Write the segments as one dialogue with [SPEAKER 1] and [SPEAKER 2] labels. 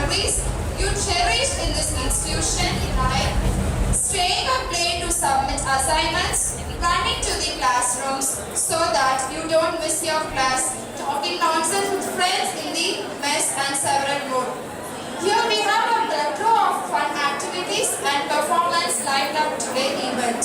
[SPEAKER 1] memories you cherish in this institution, like staying up late to submit assignments, running to the classrooms so that you don't miss your class, talking nonsense with friends in the mess and several more. Here we have a plethora of fun activities and performance lined up today's event.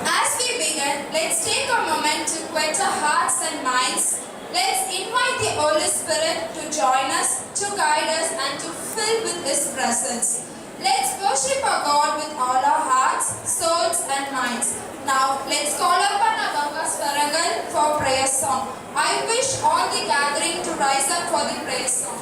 [SPEAKER 1] As we begin, let's take a moment to quiet our hearts and minds. Let's invite the Holy Spirit to join us, to guide us, and to fill with His presence. Let's worship our God with all our hearts, souls, and minds. Now, let's call upon our Ganga Swarangal for prayer song. I wish all the gathering to rise up for the prayer song.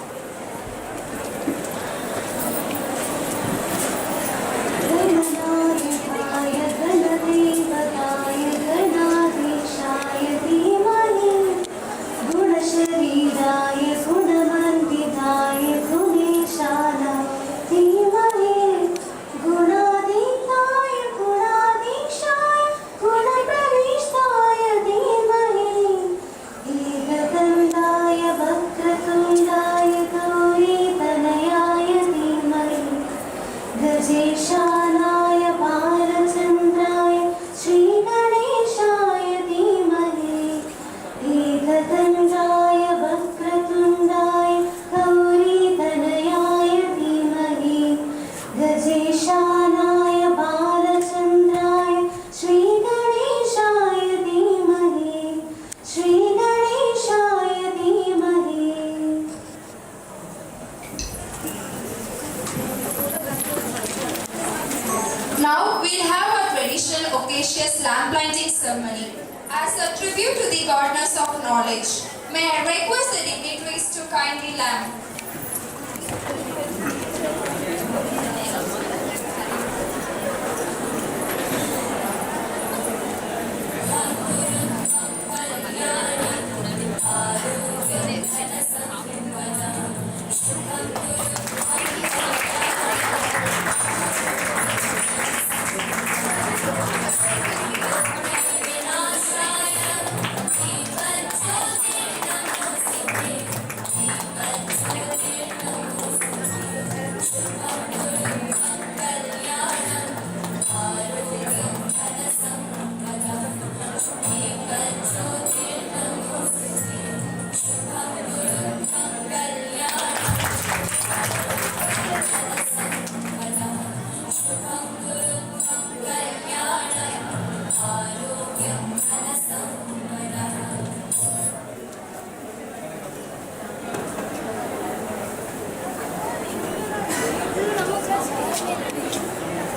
[SPEAKER 1] Now we'll have a traditional occasional lamp lighting ceremony. As a tribute to the goddess of knowledge, may I request the dignitaries to kindly lamp.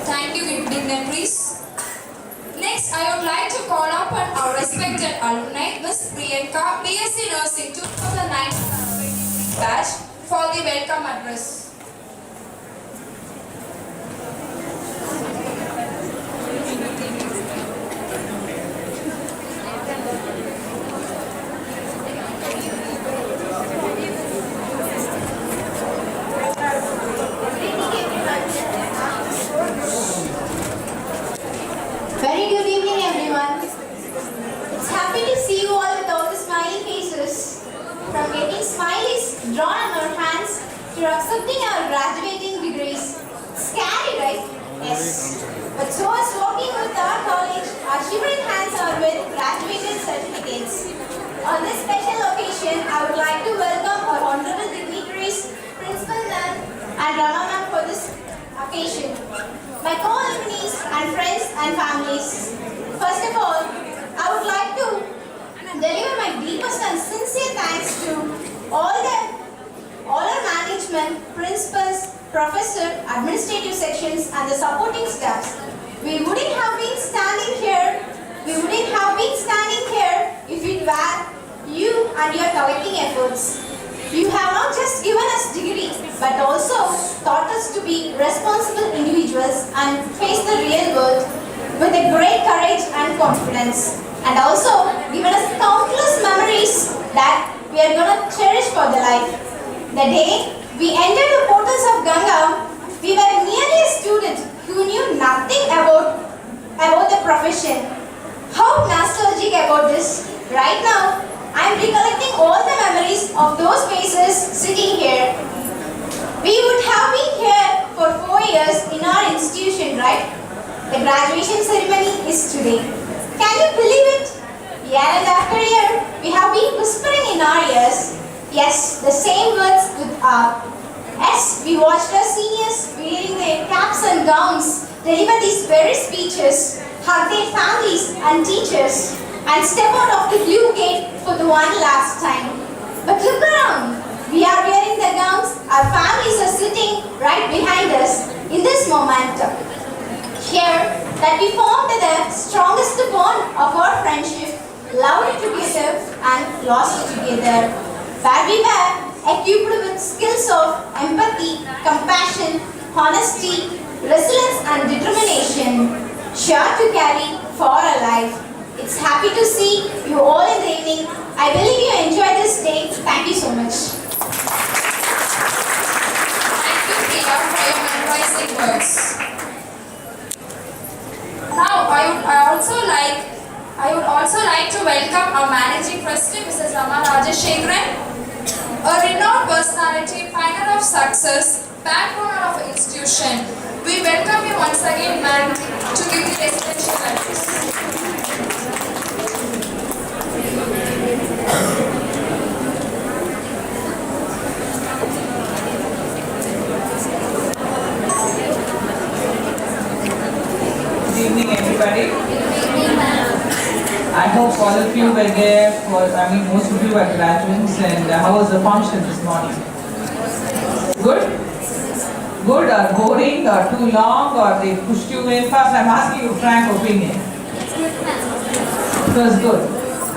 [SPEAKER 1] Thank you, dignitaries. Next, I would like to call upon our respected alumni, Ms. Priyanka, BSc Nursing 2019 batch, for the welcome address.
[SPEAKER 2] Very good evening, everyone. It's happy to see you all with all the smiling faces. From getting smileys drawn on our hands to accepting our graduating degrees. Scary, right? Yes. But so is working with our college, our shivering hands are with graduated certificates. On this special occasion, I would like to welcome our honorable dignitaries, Principal Nan and Rama Ma'am for this occasion. My co-alumni and friends and families. First of all, I would like to deliver my deepest and sincere thanks to all our management, principals, professors, administrative sections and the supporting staffs. We wouldn't have been standing here if it were you and your collecting efforts. You have not just given us degrees, but also taught us to be responsible individuals and face the real world with a great courage and confidence. And also given us countless memories that we are going to cherish for the life. The day we entered the portals of Ganga, we were merely a student who knew nothing about the profession. How nostalgic about this. Right now, I am recollecting all the memories of those faces sitting here. We would have been here for 4 years in our institution, right? The graduation ceremony is today. Can you believe it? Year and after year, we have been whispering in our ears. Yes, the same words with our. Yes, we watched our seniors wearing their caps and gowns deliver these very speeches, hug their families and teachers, and step out of the blue gate for the one last time. But look around. We are wearing the gowns. Our families are sitting right behind us in this moment. Here, that we formed the strongest bond of our friendship, loved together and lost together, where we were equipped with skills of empathy, compassion, honesty, resilience and determination, sure to carry for a life. It's happy to see you all in the evening. I believe you enjoyed this day. Thank you so much.
[SPEAKER 1] Thank you, Priya, for your memorizing words. Now, I would also like to welcome our Managing President, Mrs. Rama Rajashekharan, a renowned personality, pioneer of success, backbone of our institution. We welcome you once again, ma'am, to give the residential address.
[SPEAKER 3] Good evening, everybody. I hope all of you were there for, most of you are graduates, and how was the function this morning? Good? Good or boring or too long or they pushed you in? First, I'm asking you frank opinion. It was good.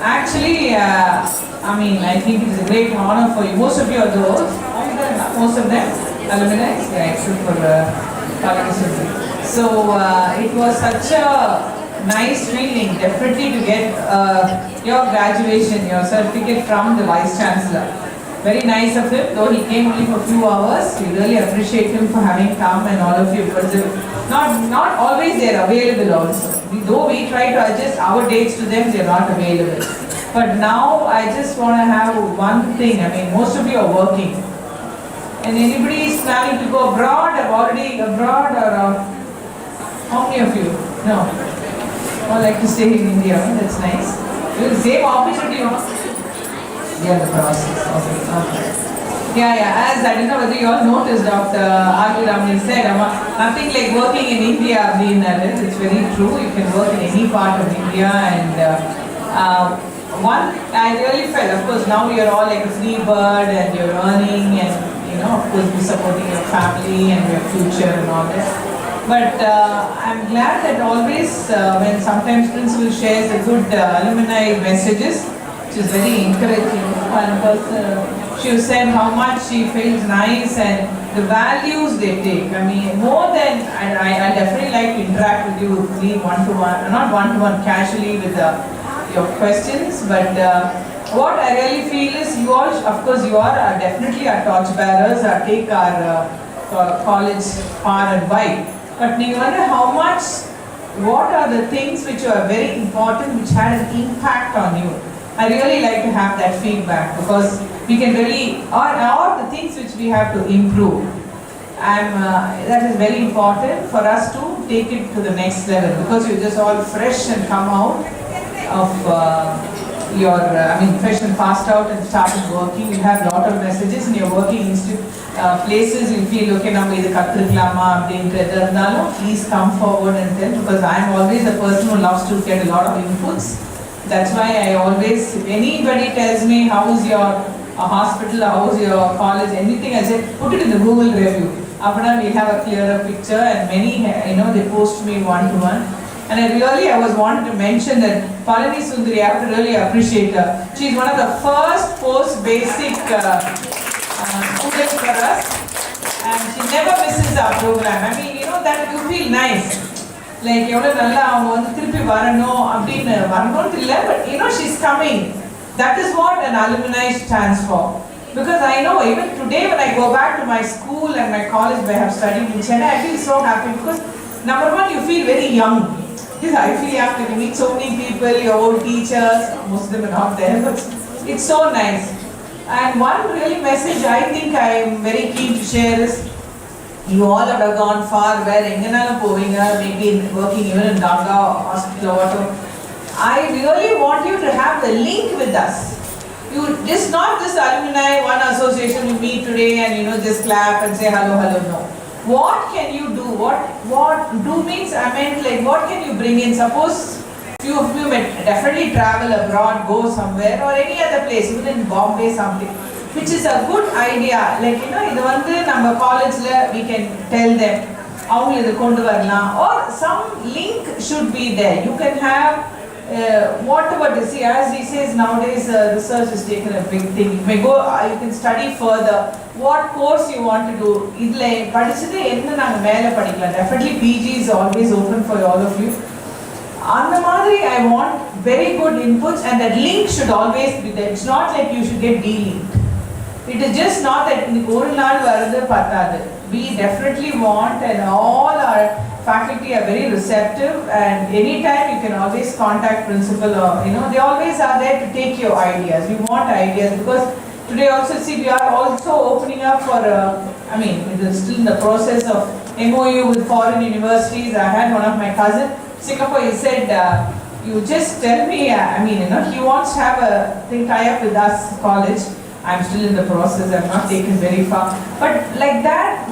[SPEAKER 3] Actually, I think it is a great honor for you. Most of you are those, most of them, alumni, yeah, except for participants. So it was such a nice feeling, definitely, to get your graduation, your certificate from the Vice Chancellor. Very nice of him, though he came only for a few hours. We really appreciate him for having come, and all of you, because not always they are available also. Though we try to adjust our dates to them, they are not available. But now I just want to have one thing. Most of you are working. And anybody is planning to go abroad, or already abroad, or how many of you? No. All like to stay in India. That's nice. You have the same opportunity. Yeah, the process. Okay. Yeah. As I don't know whether you all noticed, Dr. Ramani said, nothing like working in India. It's very true. You can work in any part of India, and one I really felt. Of course, now you're all like a free bird, and you're earning, and of course, you're supporting your family and your future and all that. But I'm glad that always when sometimes principal shares the good alumni messages, which is very encouraging. And because she said how much she feels nice and the values they take. More than, and I definitely like to interact with you, be one-to-one, not one-to-one, casually with your questions. But what I really feel is you all, of course, you are definitely our torchbearers, take our college far and wide. But you wonder how much, what are the things which are very important, which had an impact on you. I really like to have that feedback, because we can really, or the things which we have to improve. That is very important for us to take it to the next level, because you're just all fresh and come out of fresh and passed out and started working. You have a lot of messages in your working places. You feel, okay, now please come forward and tell, because I am always a person who loves to get a lot of inputs. That's why I always, if anybody tells me how's your hospital, how's your college, anything, I say, put it in the Google review. After we have a clearer picture, and many, they post me one-to-one. And I was wanting to mention that Palani Sundari, I have to really appreciate her. She's one of the first post-basic students for us, and she never misses our program. That you feel nice. Like, but she's coming. That is what an alumni stands for. Because I know even today when I go back to my school and my college where I have studied in Chennai, I feel so happy, because number one, you feel very young. I feel after you meet so many people, your old teachers, most of them are not there, but it's so nice. And one really message I think I am very keen to share is, you all have gone far where enganala povinga, maybe working even in Ganga hospital or whatever. I really want you to have the link with us. You just not this alumni, one association you meet today and just clap and say hello, hello, no. What can you do? What do means, I meant like what can you bring in? Suppose few of you may definitely travel abroad, go somewhere or any other place, even in Bombay something, which is a good idea. Like இது வந்து நம்ம காலேஜ்ல we can tell them அவங்க இது கொண்டு வரலாம், or some link should be there. You can have whatever to see, as he says nowadays research is taken a big thing. You may go, you can study further what course you want to do. இதுல படிச்சது என்ன நாங்க மேல படிக்கலாம். Definitely PG is always open for all of you. அந்த மாதிரி I want very good inputs, and that link should always be there. It's not like you should get de-linked. It is just not that இன்னைக்கு ஒரு நாள் வரது பத்தாது. We definitely want, and all our faculty are very receptive, and anytime you can always contact principal, or they always are there to take your ideas. We want ideas, because today also see we are also opening up for it is still in the process of MOU with foreign universities. I had one of my cousin Singapore, he said you just tell me, he wants to have a thing tie up with us college. I'm still in the process, I'm not taken very far, but like that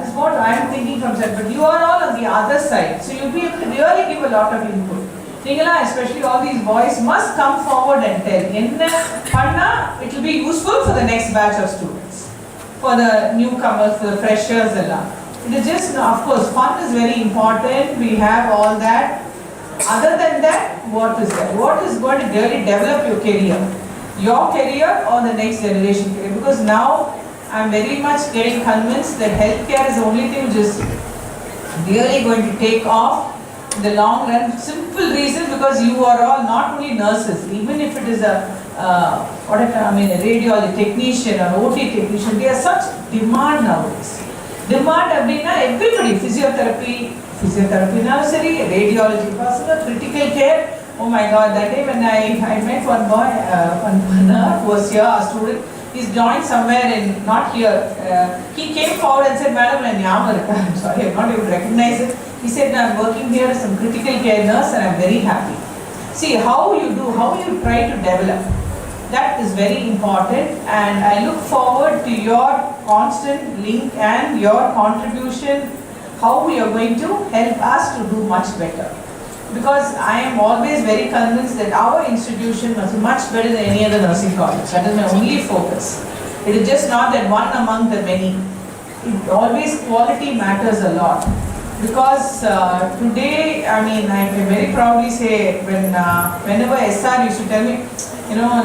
[SPEAKER 3] is what I am thinking from side. But you are all on the other side, so you'll be able to really give a lot of input. Ningala, especially all these boys must come forward and tell enna panna it will be useful for the next batch of students, for the newcomers, for the freshers alla. It is just, of course, fun is very important, we have all that. Other than that, what is that? What is going to really develop your career or the next generation career? Because now I am very much getting convinced that healthcare is the only thing which is really going to take off in the long run. Simple reason, because you are all not only nurses, even if it is a radiology technician or OT technician, there is such demand nowadays. Demand அப்படினா everybody, physiotherapy nursery, radiology personal, critical care. Oh my God, that day when I met one boy, one who was here, a student, he's joined somewhere in, not here, he came forward and said, madam, I'm sorry, I'm not able to recognize it. He said, I'm working here as some critical care nurse and I'm very happy. See how you try to develop. That is very important, and I look forward to your constant link and your contribution, how we are going to help us to do much better. Because I am always very convinced that our institution must be much better than any other nursing college. That is my only focus. It is just not that one among the many. Always quality matters a lot. Because today, I can very proudly say, whenever SR used to tell me,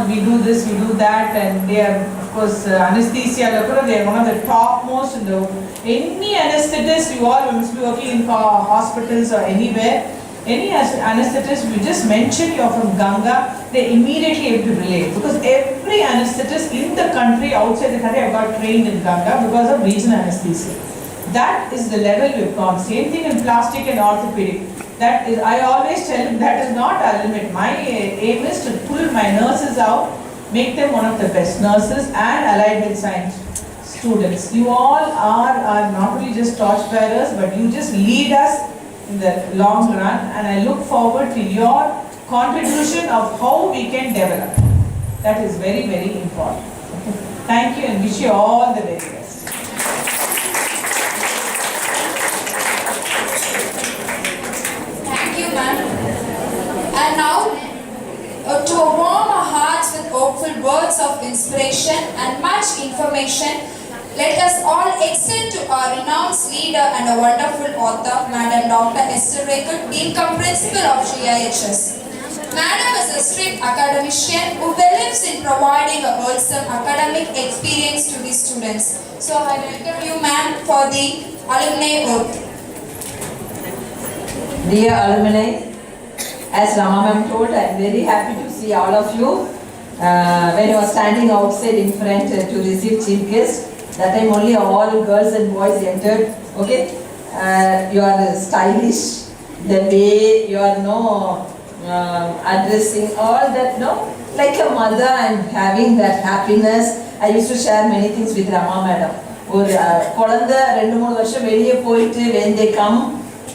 [SPEAKER 3] we do this, we do that, and they are, of course, anesthesia, they are one of the topmost in the, any anesthetist, you all must be working in hospitals or anywhere, any anesthetist, you just mention you are from Ganga, they immediately have to relate, because every anesthetist in the country, outside the country, have got trained in Ganga because of regional anesthesia. That is the level we've gone. Same thing in plastic and orthopedic. That is, I always tell them, that is not our limit. My aim is to pull my nurses out, make them one of the best nurses and allied health science students. You all are not only just torchbearers, but you just lead us in the long run, and I look forward to your contribution of how we can develop. That is very, very important. Thank you, and wish you all the very best.
[SPEAKER 1] And now, to warm our hearts with hopeful words of inspiration and much information, let us all extend to our renowned leader and a wonderful author, Madam Dr. Esther Rekut, Dean cum Principal of GIHS. Madam is a strict academician who believes in providing a wholesome academic experience to the students. So I welcome you, ma'am, for the alumni oath.
[SPEAKER 4] Dear alumni, as Rama ma'am told, I am very happy to see all of you. When you are standing outside in front to receive chief guest, that time only all girls and boys entered. Okay, you are stylish. The way you are addressing all that, like a mother, I'm having that happiness. I used to share many things with Rama madam. ஒரு குழந்தை 2-3 வருஷம் வெளியே போயிட்டு when they come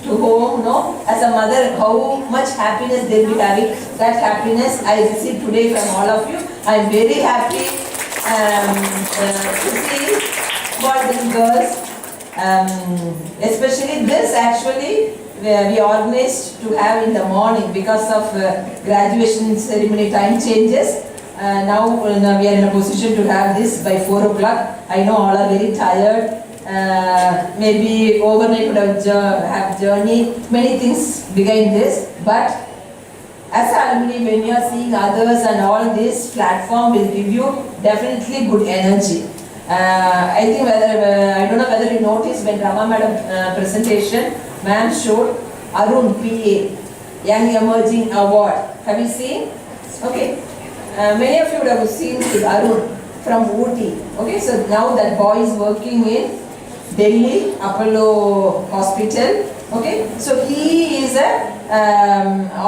[SPEAKER 4] to home, no, as a mother, how much happiness they'll be having. That happiness I receive today from all of you. I'm very happy to see boys and girls. Especially this actually we organized to have in the morning because of graduation ceremony time changes. Now we are in a position to have this by 4 o'clock. I know all are very tired. Maybe overnight would have journey. Many things behind this. But as alumni, when you are seeing others and all, this platform will give you definitely good energy. I think I don't know whether you noticed when Rama madam presentation, ma'am showed Arun PA, Young Emerging Award. Have you seen? Okay. Many of you would have seen Arun from Ooty. Okay, so now that boy is working in Delhi Apollo Hospital. Okay, so he is a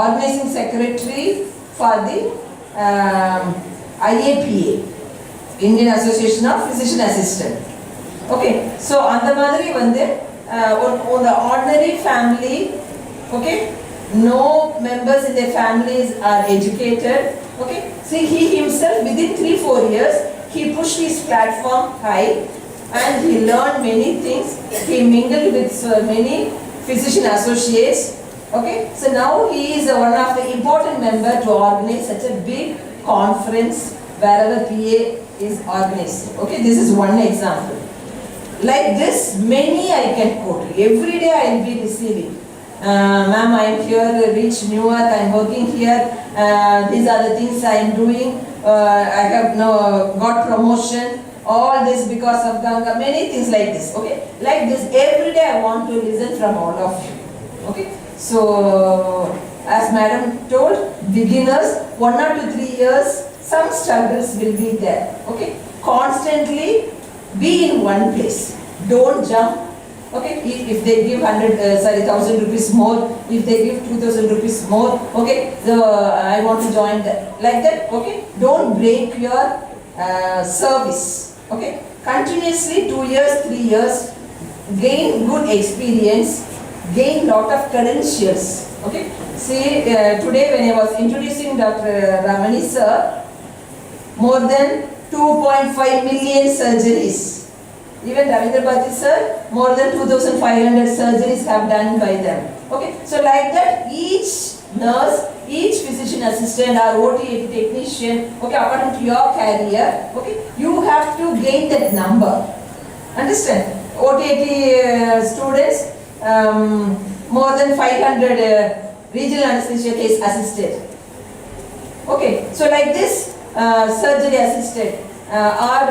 [SPEAKER 4] organizing secretary for the IAPA, Indian Association of Physician Assistant. Okay, so அந்த மாதிரி வந்து on the ordinary family, okay, no members in their families are educated. Okay, see he himself within 3-4 years he pushed his platform high and he learned many things. He mingled with many physician associates. Okay, so now he is one of the important member to organize such a big conference wherever PA is organized. Okay, this is one example. Like this, many I can quote. Every day I will be receiving. Ma'am, I am here, reach Newark, I am working here. These are the things I am doing. I have got promotion. All this because of Ganga. Many things like this. Okay, like this every day I want to listen from all of you. Okay, so as Madam told, beginners 1 or 3 years, some struggles will be there. Okay, constantly be in one place. Don't jump. Okay, if they give 1,000 rupees more, if they give 2,000 rupees more, okay, so I want to join that. Like that, okay, don't break your service. Okay, continuously 2 years, 3 years, gain good experience, gain lot of credentials. Okay, see today when I was introducing Dr. Ramani sir, more than 2.5 million surgeries. Even Ravindra Bhatt sir, more than 2,500 surgeries have done by them. Okay, so like that, each nurse, each physician assistant or OT technician, okay, according to your career, okay, you have to gain that number. Understand? OT students, more than 500 regional anesthesia case assisted. Okay, so like this, surgery assisted or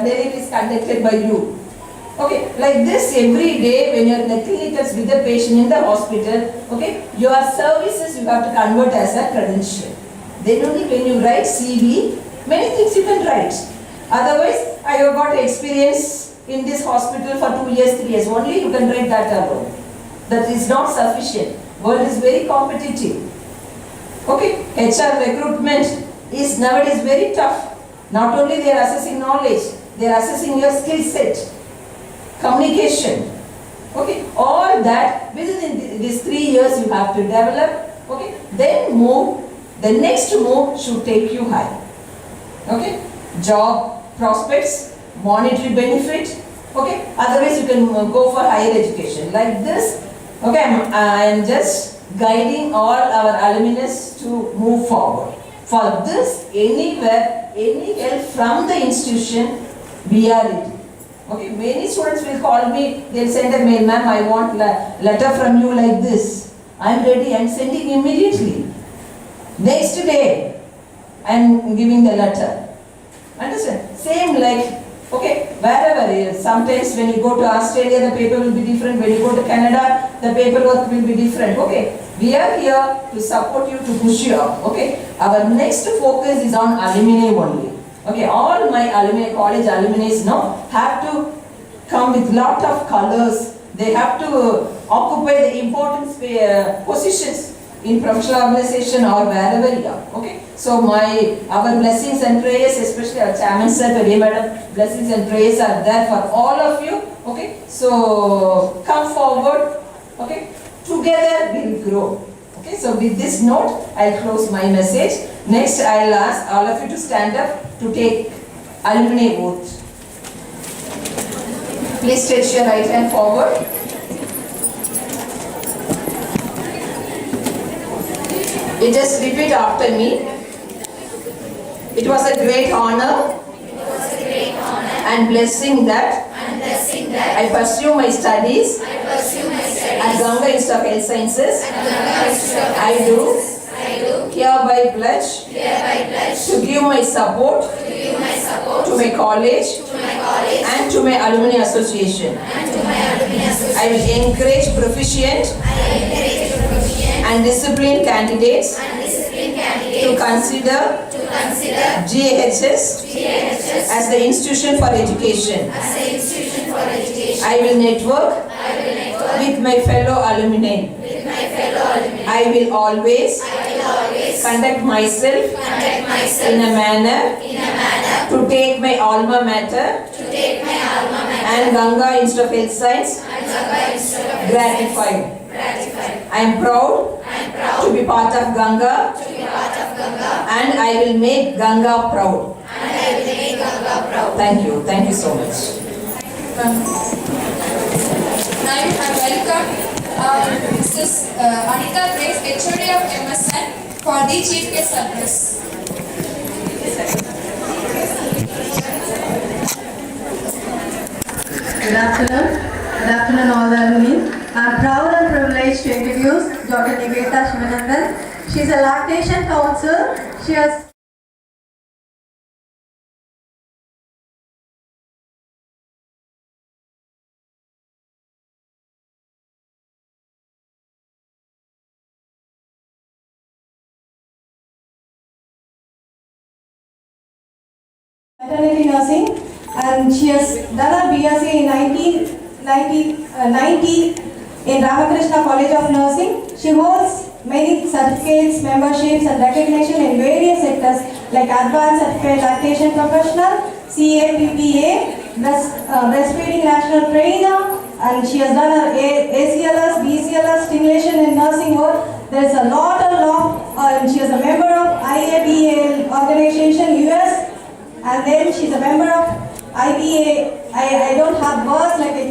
[SPEAKER 4] delivery is conducted by you. Okay, like this every day when you are in the clinicals with the patient in the hospital, okay, your services you have to convert as a credential. Then only when you write CV, many things you can write. Otherwise, I have got experience in this hospital for 2 years, 3 years, only you can write that alone. That is not sufficient. World is very competitive. Okay, HR recruitment is nowadays very tough. Not only they are assessing knowledge, they are assessing your skill set, communication. Okay, all that within these 3 years you have to develop. Okay, then move. The next move should take you high. Okay, job prospects, monetary benefit. Okay, otherwise you can go for higher education. Like this. Okay, I am just guiding all our alumni to move forward. For this, anywhere, any help from the institution, we are ready. Okay, many students will call me, they'll send a mail, ma'am, I want letter from you like this. I'm ready, I'm sending immediately. Next day, I'm giving the letter. Understand? Same like, okay, wherever, sometimes when you go to Australia, the paper will be different. When you go to Canada, the paperwork will be different. Okay, we are here to support you, to push you up. Okay, our next focus is on alumni only. Okay, all my alumni, college alumni now have to come with lot of colors. They have to occupy the important positions. in professional organization or wherever you are. Okay. So our blessings and prayers, especially our chairman sir, madam, blessings and prayers are there for all of you. Okay. So come forward. Okay. Together we will grow. Okay. So with this note, I'll close my message. Next, I'll ask all of you to stand up to take alumni oath. Please stretch your right hand forward. You just repeat after me. It was a great honor and blessing that I pursue my studies at Ganga Institute of Health Sciences. I do hereby pledge to give my support to my college and to my alumni association. I will encourage proficient and disciplined candidates to consider GHS as the institution for education. I will network with my fellow alumni. I will always conduct myself in a manner to take my alma mater and Ganga Institute of Health Science gratified. I am proud to be part of Ganga and I will make Ganga proud. Thank you. Thank you so much.
[SPEAKER 1] Now I welcome Mrs. Anita Grace, HOD of MSN, for the Chief Guest Address.
[SPEAKER 5] Good afternoon. Good afternoon all the alumni. I am proud and privileged to introduce Dr. Niveta Shivanandan. She is a lactation counselor. She has maternity nursing, and she has done her BSc in 1990 in Ramakrishna College of Nursing. She holds many certificates, memberships and recognition in various sectors like Advanced Certified Lactation Professional, CAPPA, Breastfeeding National Trainer, and she has done her ACLS, BCLS, Stimulation in Nursing work. There is a lot and she is a member of IABA organization US. And then she's a member of IBA. I don't have words, like the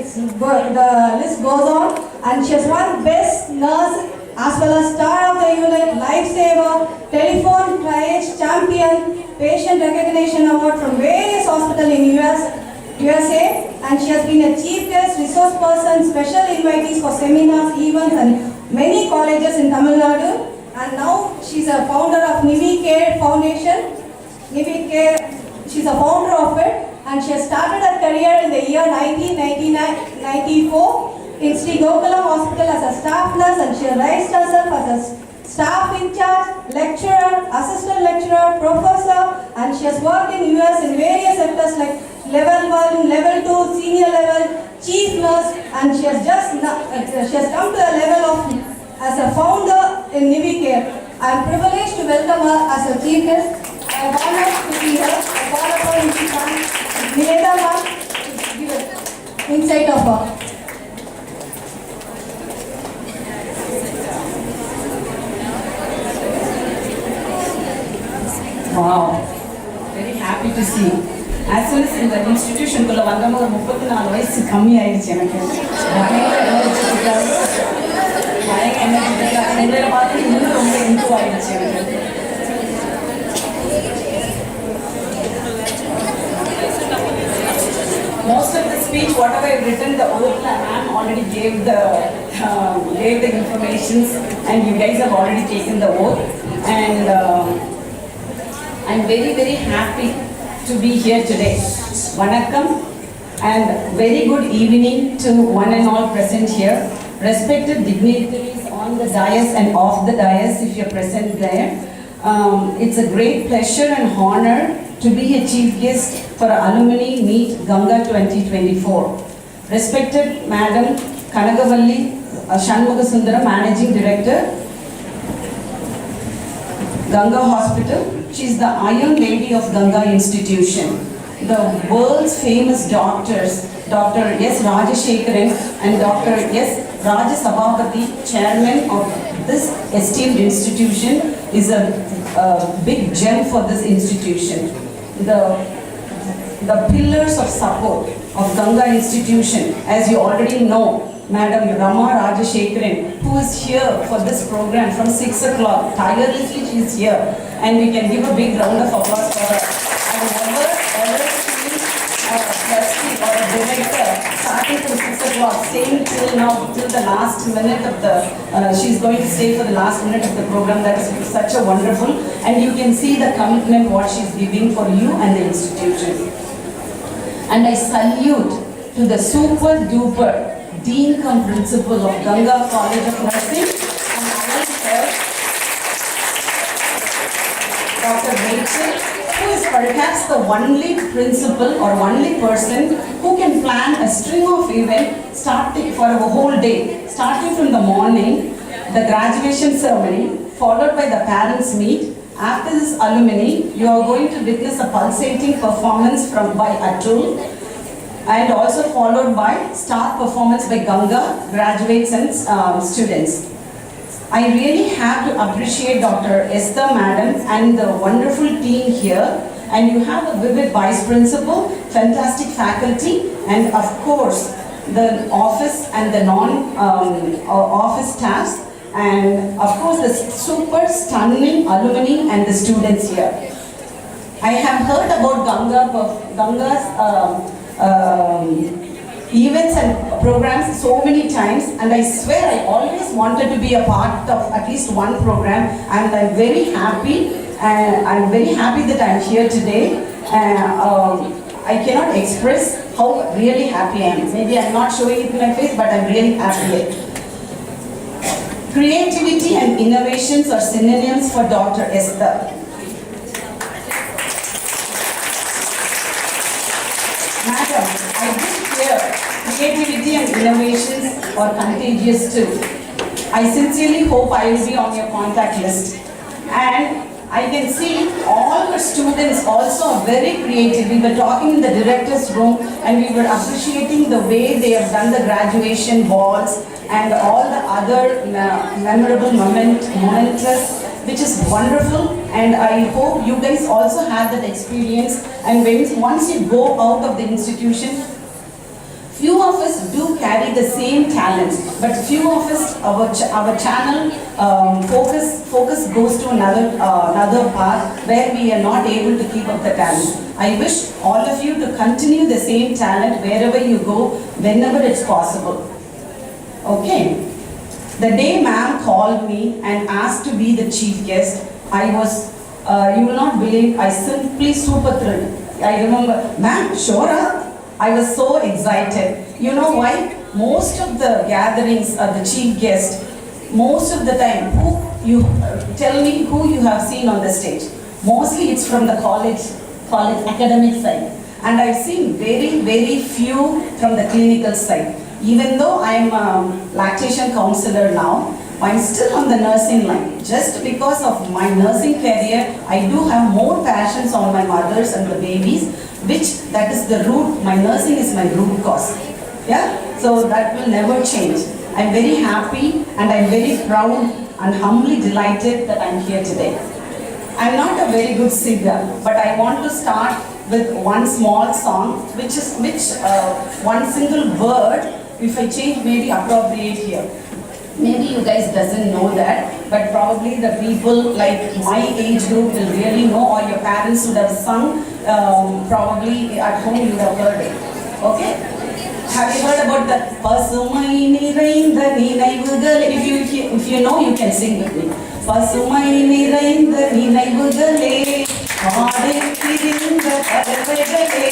[SPEAKER 5] list goes on. And she has won Best Nurse as well as Star of the Unit, Lifesaver, Telephone Triage Champion, Patient Recognition Award from various hospitals in USA. And she has been a chief guest, resource person, special invitees for seminars, events and many colleges in Tamil Nadu. And now she's a founder of Nivi Care Foundation. Nivi Care. She's a founder of it, and she has started her career in the year 1994 in Sri Gokulam Hospital as a staff nurse, and she has raised herself as a staff in charge, lecturer, assistant lecturer, professor, and she has worked in US in various sectors like level 1, level 2, senior level, chief nurse, and she has come to a level of as a founder in Nivi Care. I am privileged to welcome her as a chief guest. I am honored to see her. I call upon Niveta ma'am to give an insight of her.
[SPEAKER 6] Wow, very happy to see you. As soon as in the institution குள்ள வந்தமா ஒரு 34 வயசு கம்மி ஆயிடுச்சு எனக்கு. என்னைய பார்த்து இன்னும் ரொம்ப இம்ப்ரூவ் ஆயிடுச்சு எனக்கு. Most of the speech, whatever I've written, the oath ma'am already gave the informations, and you guys have already taken the oath. And I'm very, very happy to be here today. Vanakkam, and very good evening to one and all present here. Respected dignitaries on the dais and off the dais, if you're present there. It's a great pleasure and honor to be a chief guest for Alumni Meet Ganga 2024. Respected Madam Kanagavalli Shanmugasundaram, Managing Director, Ganga Hospital. She's the Iron Lady of Ganga Institution. The world's famous doctors, Dr. S. Rajashekaran and Dr. S. Rajasabhapati, chairman of this esteemed institution, is a big gem for this institution. The pillars of support of Ganga Institution, as you already know, Madam Rama Rajashekaran, who is here for this program from 6 o'clock. Tirelessly she is here, and we can give a big round of applause for her. I never ever seen a trustee or a director starting from 6 o'clock, staying till now, till the last minute of the, she's going to stay for the last minute of the program. That is such a wonderful, and you can see the commitment what she's giving for you and the institution. And I salute to the super duper Dean cum Principal of Ganga College of Nursing, and I am Dr. Rachel, who is perhaps the only principal or only person who can plan a string of events starting for a whole day, starting from the morning, the graduation ceremony, followed by the parents' meet. After this alumni, you are going to witness a pulsating performance by Atul, and also followed by star performance by Ganga graduates and students. I really have to appreciate Dr. Esther Madam and the wonderful team here, and you have a vivid vice principal, fantastic faculty, and of course the office and the non-office staffs, and of course the super stunning alumni and the students here. I have heard about Ganga's events and programs so many times, and I swear I always wanted to be a part of at least one program, and I'm very happy, that I'm here today. I cannot express how really happy I am. Maybe I'm not showing it in my face, but I'm really happy. Creativity and innovations are synonyms for Dr. Esther. Madam, I did hear creativity and innovations are contagious too. I sincerely hope I will be on your contact list. And I can see all the students also are very creative. We were talking in the director's room, and we were appreciating the way they have done the graduation balls and all the other memorable momentous, which is wonderful, and I hope you guys also have that experience. And once you go out of the institution, few of us do carry the same talents, but few of us, our channel focus goes to another path where we are not able to keep up the talent. I wish all of you to continue the same talent wherever you go, whenever it's possible. Okay. The day ma'am called me and asked to be the chief guest, I was, you will not believe, I simply super thrilled. I remember, ma'am, sure. I was so excited. You know why? Most of the gatherings are the chief guest. Most of the time, tell me who you have seen on the stage. Mostly it's from the college academic side. And I've seen very, very few from the clinical side. Even though I'm a lactation counselor now, I'm still on the nursing line. Just because of my nursing career, I do have more passions on my mothers and the babies, that is the root, my nursing is my root cause. Yeah? So that will never change. I'm very happy and I'm very proud and humbly delighted that I'm here today. I'm not a very good singer, but I want to start with one small song, which one single word, if I change, maybe appropriate here. Maybe you guys doesn't know that, but probably the people like my age group will really know, or your parents would have sung, probably at home you would have heard it. Okay? Have you heard about the Pasumai Nirainda Ninaivugal? If you know, you can sing with me. Pasumai Nirainda Ninaivugale Aadithirinda Kadavagale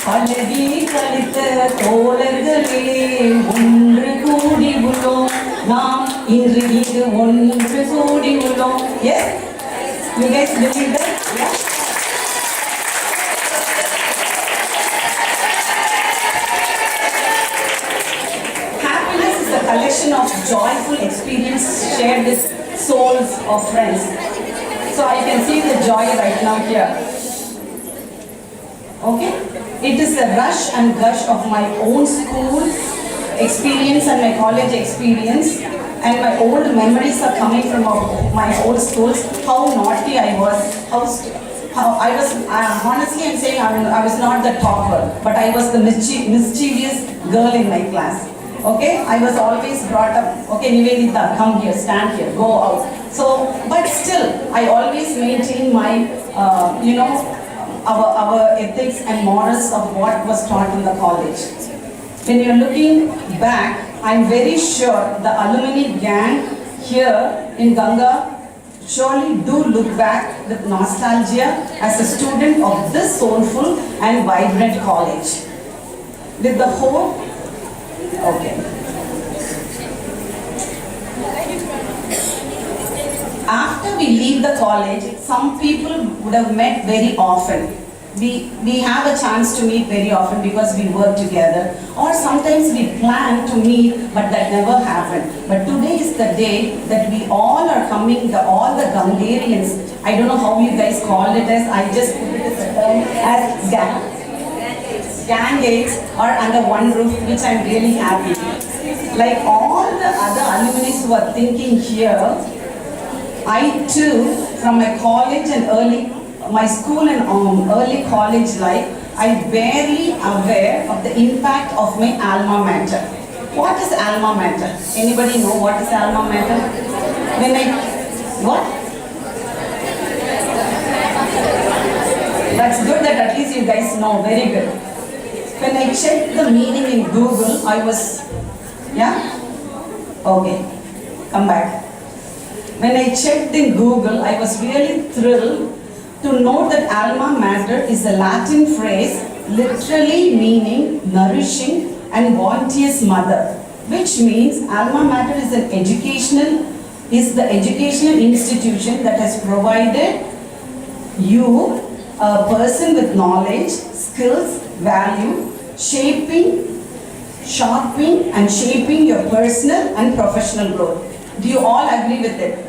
[SPEAKER 6] Alagi Kalita Tholargale Ondru Koodi Ullom Naam Indru Ingu Ondru Koodi Ullom. Yes? You guys believe that? Yeah? Collection of joyful experiences shared with souls of friends. So I can see the joy right now here. Okay? It is the rush and gush of my own school experience and my college experience, and my old memories are coming from my old schools. How naughty I was, how I was, honestly I'm saying I was not the topper, but I was the mischievous girl in my class. Okay, I was always brought up, okay Nivedita, come here, stand here, go out. So, but still, I always maintain my, our ethics and morals of what was taught in the college. When you're looking back, I'm very sure the alumni gang here in Ganga surely do look back with nostalgia as a student of this soulful and vibrant college. With the hope, okay. After we leave the college, some people would have met very often. We have a chance to meet very often because we work together, or sometimes we plan to meet but that never happened. But today is the day that we all are coming, all the Gangarians, I don't know how you guys call it as, I just put it as gang-aids are under one roof, which I'm really happy. Like all the other alumni who are thinking here, I too, from my college and my school and early college life, I'm barely aware of the impact of my alma mater. What is alma mater? Anybody know what is alma mater? What? That's good that at least you guys know, very good. When I checked the meaning in Google, I was, yeah? Okay, come back. When I checked in Google, I was really thrilled to note that alma mater is a Latin phrase literally meaning nourishing and bounteous mother, which means alma mater is the educational institution that has provided you a person with knowledge, skills, value, sharpening and shaping your personal and professional growth. Do you all agree with it?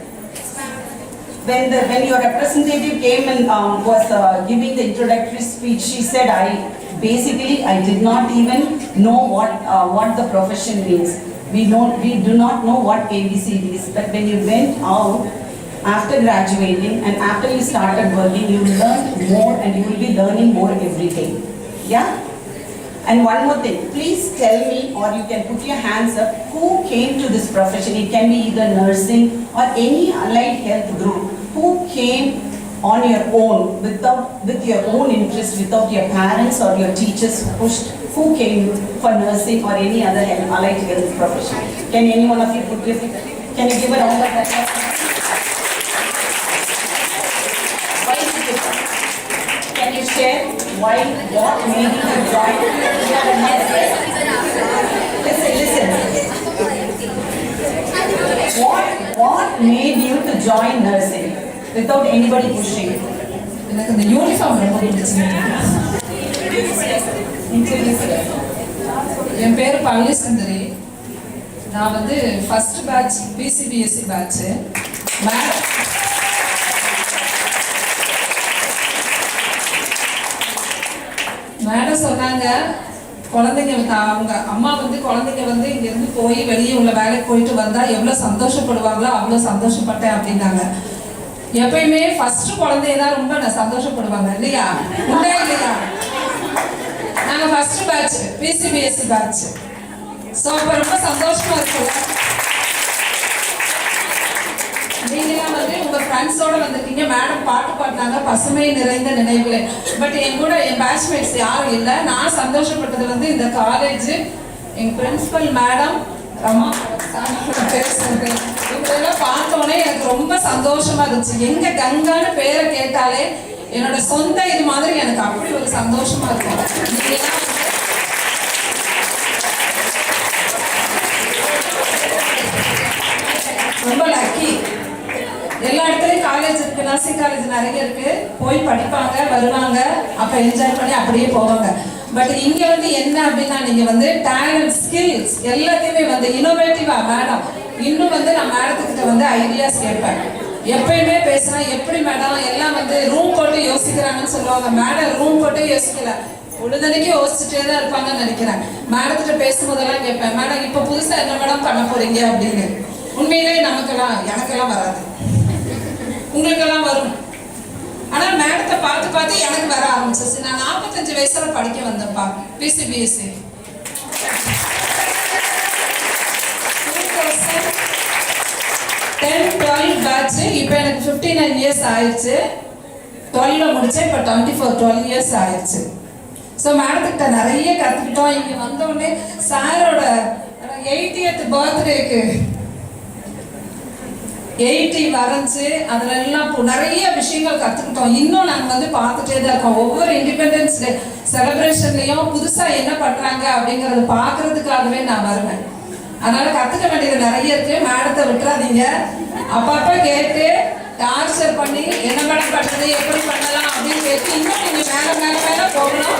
[SPEAKER 6] When your representative came and was giving the introductory speech, she said, I did not even know what the profession means. We do not know what ABCD is. But when you went out after graduating and after you started working, you learned more and you will be learning more every day. Yeah? And one more thing, please tell me, or you can put your hands up, who came to this profession? It can be either nursing or any allied health group. Who came on your own, with your own interest, without your parents or your teachers pushed? Who came for nursing or any other allied health profession? Can any one of you put your hand? Can you give a round of applause? Why did you come? Can you share why, what made you join? Listen. What made you to join nursing without anybody pushing?
[SPEAKER 3] எனக்கு இந்த uniform ரொம்ப பிடிச்சிருக்கு. என் பேர் பள்ளி சுந்தரி. நான் வந்து first batch பிசிபிஎஸ்சி batch. Madam சொன்னாங்க, குழந்தைங்க அவங்க அம்மா வந்து குழந்தைங்க வந்து இங்கேருந்து போய் வெளியே உள்ள வேலைக்கு போயிட்டு வந்தால் எவ்வளோ சந்தோஷப்படுவாங்களோ அவ்வளோ சந்தோஷப்பட்டேன் அப்படின்னாங்க. எப்பயுமே ஃபர்ஸ்ட் குழந்தைய தான் ரொம்ப சந்தோஷப்படுவாங்க இல்லையா? உண்டே இல்லையா? நாங்கள் ஃபர்ஸ்ட் பேட்ச் பிசிபிஎஸ்சி பேட்ச். ஸோ அப்போ ரொம்ப சந்தோஷமா இருக்குல்ல. நீங்களாம் வந்து உங்கள் ஃப்ரெண்ட்ஸோடு வந்திருக்கீங்க. மேடம் பாட்டு பாடினாங்க, பசுமை நிறைந்த நினைவுகளே. பட் என் கூட என் பேட்ச்மேட்ஸ் யாரும் இல்லை. நான் சந்தோஷப்பட்டது வந்து இந்த காலேஜ், எங்கள் பிரின்சிபல் மேடம் ரமா பேசுறது, இவங்களெல்லாம் பார்த்தோன்னே எனக்கு ரொம்ப சந்தோஷமா இருந்துச்சு. எங்க கங்கான்னு பேரை கேட்டாலே என்னோட சொந்த இது மாதிரி எனக்கு அப்படி ஒரு சந்தோஷமா இருக்கும். ரொம்ப லக்கி. எல்லா இடத்துலையும் காலேஜ் இருக்கு, நர்சிங் காலேஜ் நிறைய இருக்கு. போய் படிப்பாங்க, வருவாங்க, அப்போ என்ஜாய் பண்ணி அப்படியே போவாங்க. பட் இங்கே வந்து என்ன அப்படின்னா, நீங்கள் வந்து டேலண்ட், ஸ்கில்ஸ் எல்லாத்தையுமே வந்து இன்னோவேட்டிவா மேடம் இன்னும் வந்து நான் மேடத்துக்கிட்ட வந்து ஐடியாஸ் கேட்பேன். எப்பயுமே பேசுனா எப்படி மேடம் எல்லாம் வந்து ரூம் போட்டு யோசிக்கிறாங்கன்னு சொல்லுவாங்க. மேடம் ரூம் போட்டு யோசிக்கல, பொழுதனைக்கு யோசிச்சுட்டே தான் இருப்பாங்கன்னு நினைக்கிறேன். மேடத்திட்ட பேசும்போதெல்லாம் கேட்பேன், மேடம் இப்போ புதுசாக என்ன மேடம் பண்ண போறீங்க அப்படின்னு. உண்மையிலே எனக்கெல்லாம் வராது, உங்களுக்கெல்லாம் வரும். ஆனால் மேடத்தை பார்த்து பார்த்து எனக்கு வர ஆரம்பிச்சிச்சு. நான் 45 வயசுல படிக்க வந்தேன்ப்பா, பிசிபிஎஸ்சி. 10-12 பேட்ச். இப்போ எனக்கு 59 இயர்ஸ் ஆயிடுச்சு. 12 முடிச்சேன், இப்போ 12 இயர்ஸ் ஆயிடுச்சு. ஸோ மேடத்துக்கிட்ட நிறைய கற்றுக்கிட்டோம். இங்கே வந்தோடனே சாரோட 80th பர்த்டேக்கு 80 வரைஞ்சு அதில் எல்லாம் நிறைய விஷயங்கள் கற்றுக்கிட்டோம். இன்னும் நாங்கள் வந்து பார்த்துட்டே தான் இருக்கோம். ஒவ்வொரு இண்டிபெண்டன்ஸ் டே செலிப்ரேஷன்லையும் புதுசாக என்ன பண்ணுறாங்க அப்படிங்கிறத பார்க்கறதுக்காகவே நான் வருவேன். அதனால கற்றுக்க வேண்டியது நிறைய இருக்கு. மேடத்தை விட்டுறாதீங்க, அப்பப்போ கேட்டு டார்ச்சர் பண்ணி என்ன மேடம் பண்ணுறது, எப்படி பண்ணலாம் அப்படின்னு கேட்டு இன்னும் நீங்கள் மேலே போகணும்.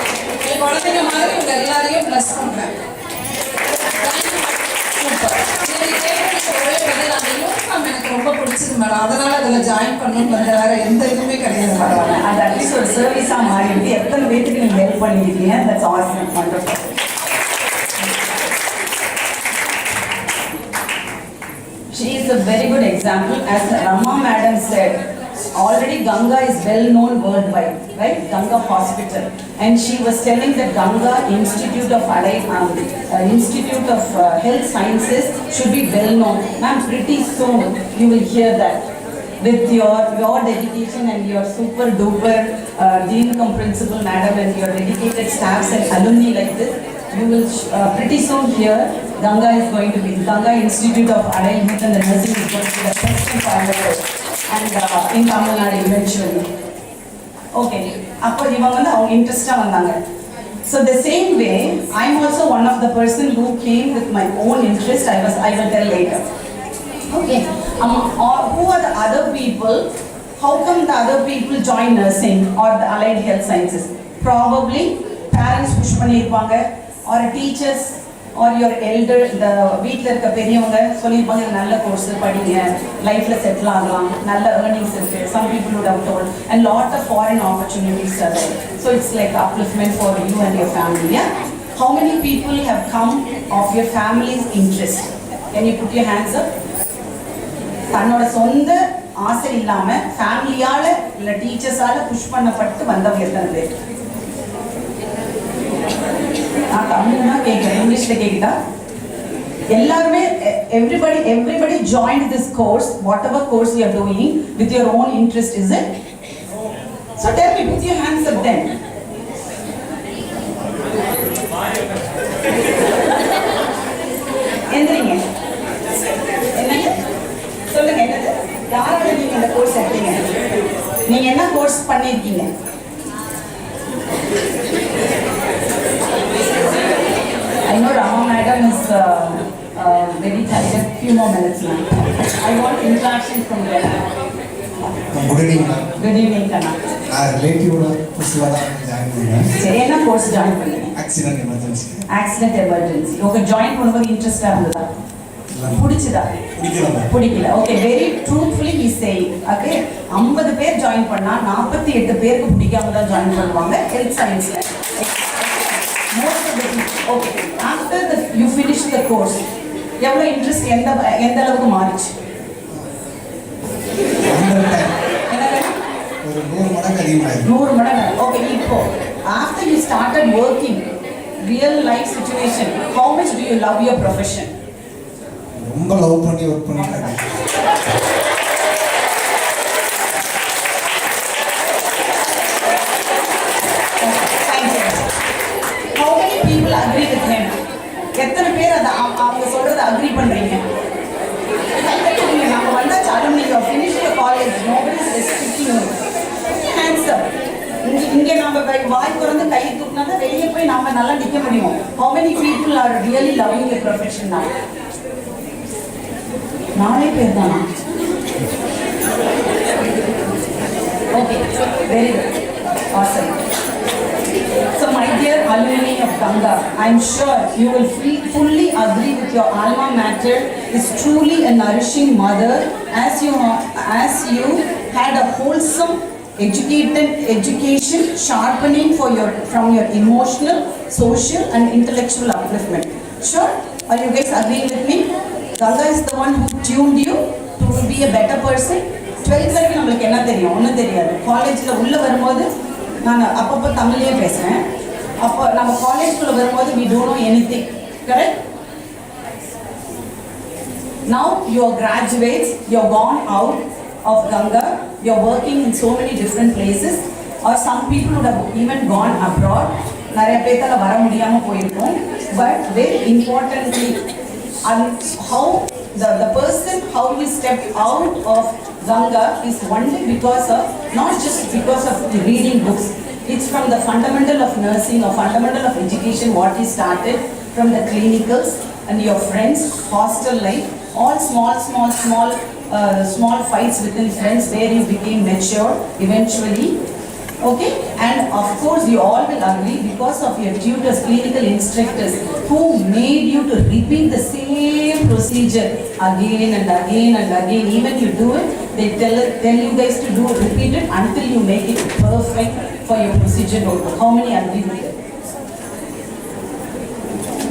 [SPEAKER 3] என் குழந்தைங்க மாதிரி உங்க எல்லாரையும் ப்ளஸ் பண்ணுறேன். அந்த யூனிஃபார்ம் எனக்கு ரொம்ப பிடிச்சது மேடம், அதனால அதில் ஜாயின் பண்ணணும்னு வந்து வேற எந்த இதுவுமே கிடையாது மேடம்.
[SPEAKER 6] அது அட்லீஸ்ட் ஒரு சர்வீஸாக மாறிடுது. எத்தனை பேருக்கு நீங்கள் ஹெல்ப் பண்ணியிருக்கீங்க. That's awesome, wonderful. She is a very good example. As Rama Madam said, already Ganga is well known worldwide, right? Ganga Hospital. And she was telling that Ganga Institute of Institute of Health Sciences should be well known. Ma'am, pretty soon you will hear that. With your dedication and your super duper dean cum principal madam and your dedicated staffs and alumni like this, you will pretty soon hear Ganga is going to be, Ganga Institute of Alumni Meet and the nursing is going to be the best in Coimbatore and in Tamil Nadu eventually. Okay, appo ivan vandu avanga interest vandanga. So the same way, I am also one of the person who came with my own interest. I will tell later. Okay, who are the other people? How come the other people join nursing or the allied health sciences? Probably parents push பண்ணிருப்பாங்க, or teachers or your elder, the வீட்டில் இருக்க பெரியவங்க சொல்லியிருப்பாங்க நல்ல course படிங்க, லைஃப்பில் settle ஆகலாம், நல்ல ஏர்னிங்ஸ் இருக்குது. Some people would have told, and lot of foreign opportunities are there. So it's like upliftment for you and your family. Yeah? How many people have come of your family's interest? Can you put your hands up? தன்னோட சொந்த ஆசை இல்லாமல் ஃபேமிலியால் இல்லை டீச்சர்ஸால் push பண்ணப்பட்டு வந்தவங்க எத்தனை பேர்? நான் தமிழ்னா கேட்குறேன், இங்கிலீஷில் கேட்குதா? எல்லாருமே everybody joined this course, whatever course you are doing with your own interest, is it? So tell me, put your hands up then. எந்திரிங்க. என்னது சொல்லுங்க, என்னது யாரால நீங்க இந்த கோர்ஸ் எடுத்தீங்க? நீங்க என்ன கோர்ஸ் பண்ணிருக்கீங்க? I know Rama Madam is very tired. Few more minutes now. I want interaction from them.
[SPEAKER 7] Good evening, ma'am.
[SPEAKER 6] Good evening, Kana.
[SPEAKER 7] Relative course join பண்ணேன்.
[SPEAKER 6] சரி, என்ன கோர்ஸ் ஜாயின் பண்ணீங்க?
[SPEAKER 7] Accident emergency.
[SPEAKER 6] Accident emergency. Okay, join பண்ணும்போது இன்ட்ரெஸ்டா இருந்ததா? பிடிச்சதா? பிடிக்கல. Okay, very truthfully he saying. Okay, 50 பேர் ஜாயின் பண்ணா 48 பேருக்கு பிடிக்காம தான் ஜாயின் பண்ணுவாங்க ஹெல்த் சயின்ஸ்ல. Most of the people. Okay, after you finish the course, எவ்வளவு இன்ட்ரெஸ்ட் எந்த அளவுக்கு மாறிச்சு?
[SPEAKER 7] ஒரு 100 மடங்கு அதிகமாயிருக்கு.
[SPEAKER 6] 100 மடங்கு. ஓகே, இப்போ after you started working, real life situation, how much do you love your profession?
[SPEAKER 7] ரொம்ப லவ் பண்ணி ஒர்க் பண்ணிட்டு இருக்கேன்.
[SPEAKER 6] How many people agree with him? எத்தனை பேர் அவங்க சொல்றத அக்ரி பண்றீங்க? நம்ம வந்தாச்சு alumni, you finish your college, nobody is restricting you. Hands up. இங்க நம்ம வாய் திறந்து கை தூக்கினா தான் வெளியே போய் நம்ம நல்லா நிக்க முடியும். How many people are really loving your profession now? 4 பேர் தானா? Okay, very good, awesome. So my dear alumni of Ganga, I'm sure you will fully agree with your alma mater is truly a nourishing mother as you had a wholesome education sharpening from your emotional, social and intellectual upliftment. Sure? Are you guys agreeing with me? Ganga is the one who tuned you to be a better person. 12th வரைக்கும் நம்மளுக்கு என்ன தெரியும்? ஒன்றும் தெரியாது. காலேஜில் உள்ளே வரும்போது நான் அப்பப்போ தமிழ்லேயே பேசுகிறேன். அப்போ நம்ம காலேஜ்குள்ளே வரும்போது we don't know anything. Correct? Now you are graduates, you are gone out of Ganga, you are working in so many different places, or some people would have even gone abroad. நிறைய பேர்த்தால வர முடியாமல் போயிருக்கும். But very importantly, how the person how we stepped out of Ganga is only because of, not just because of reading books. It's from the fundamental of nursing or fundamental of education what he started from the clinicals and your friends, hostel life, all small fights within friends where you became mature eventually. Okay, and of course you all will agree because of your tutors, clinical instructors who made you to repeat the same procedure again and again and again. Even you do it, they tell you guys to do repeat it until you make it perfect for your procedure notebook. How many agree with it?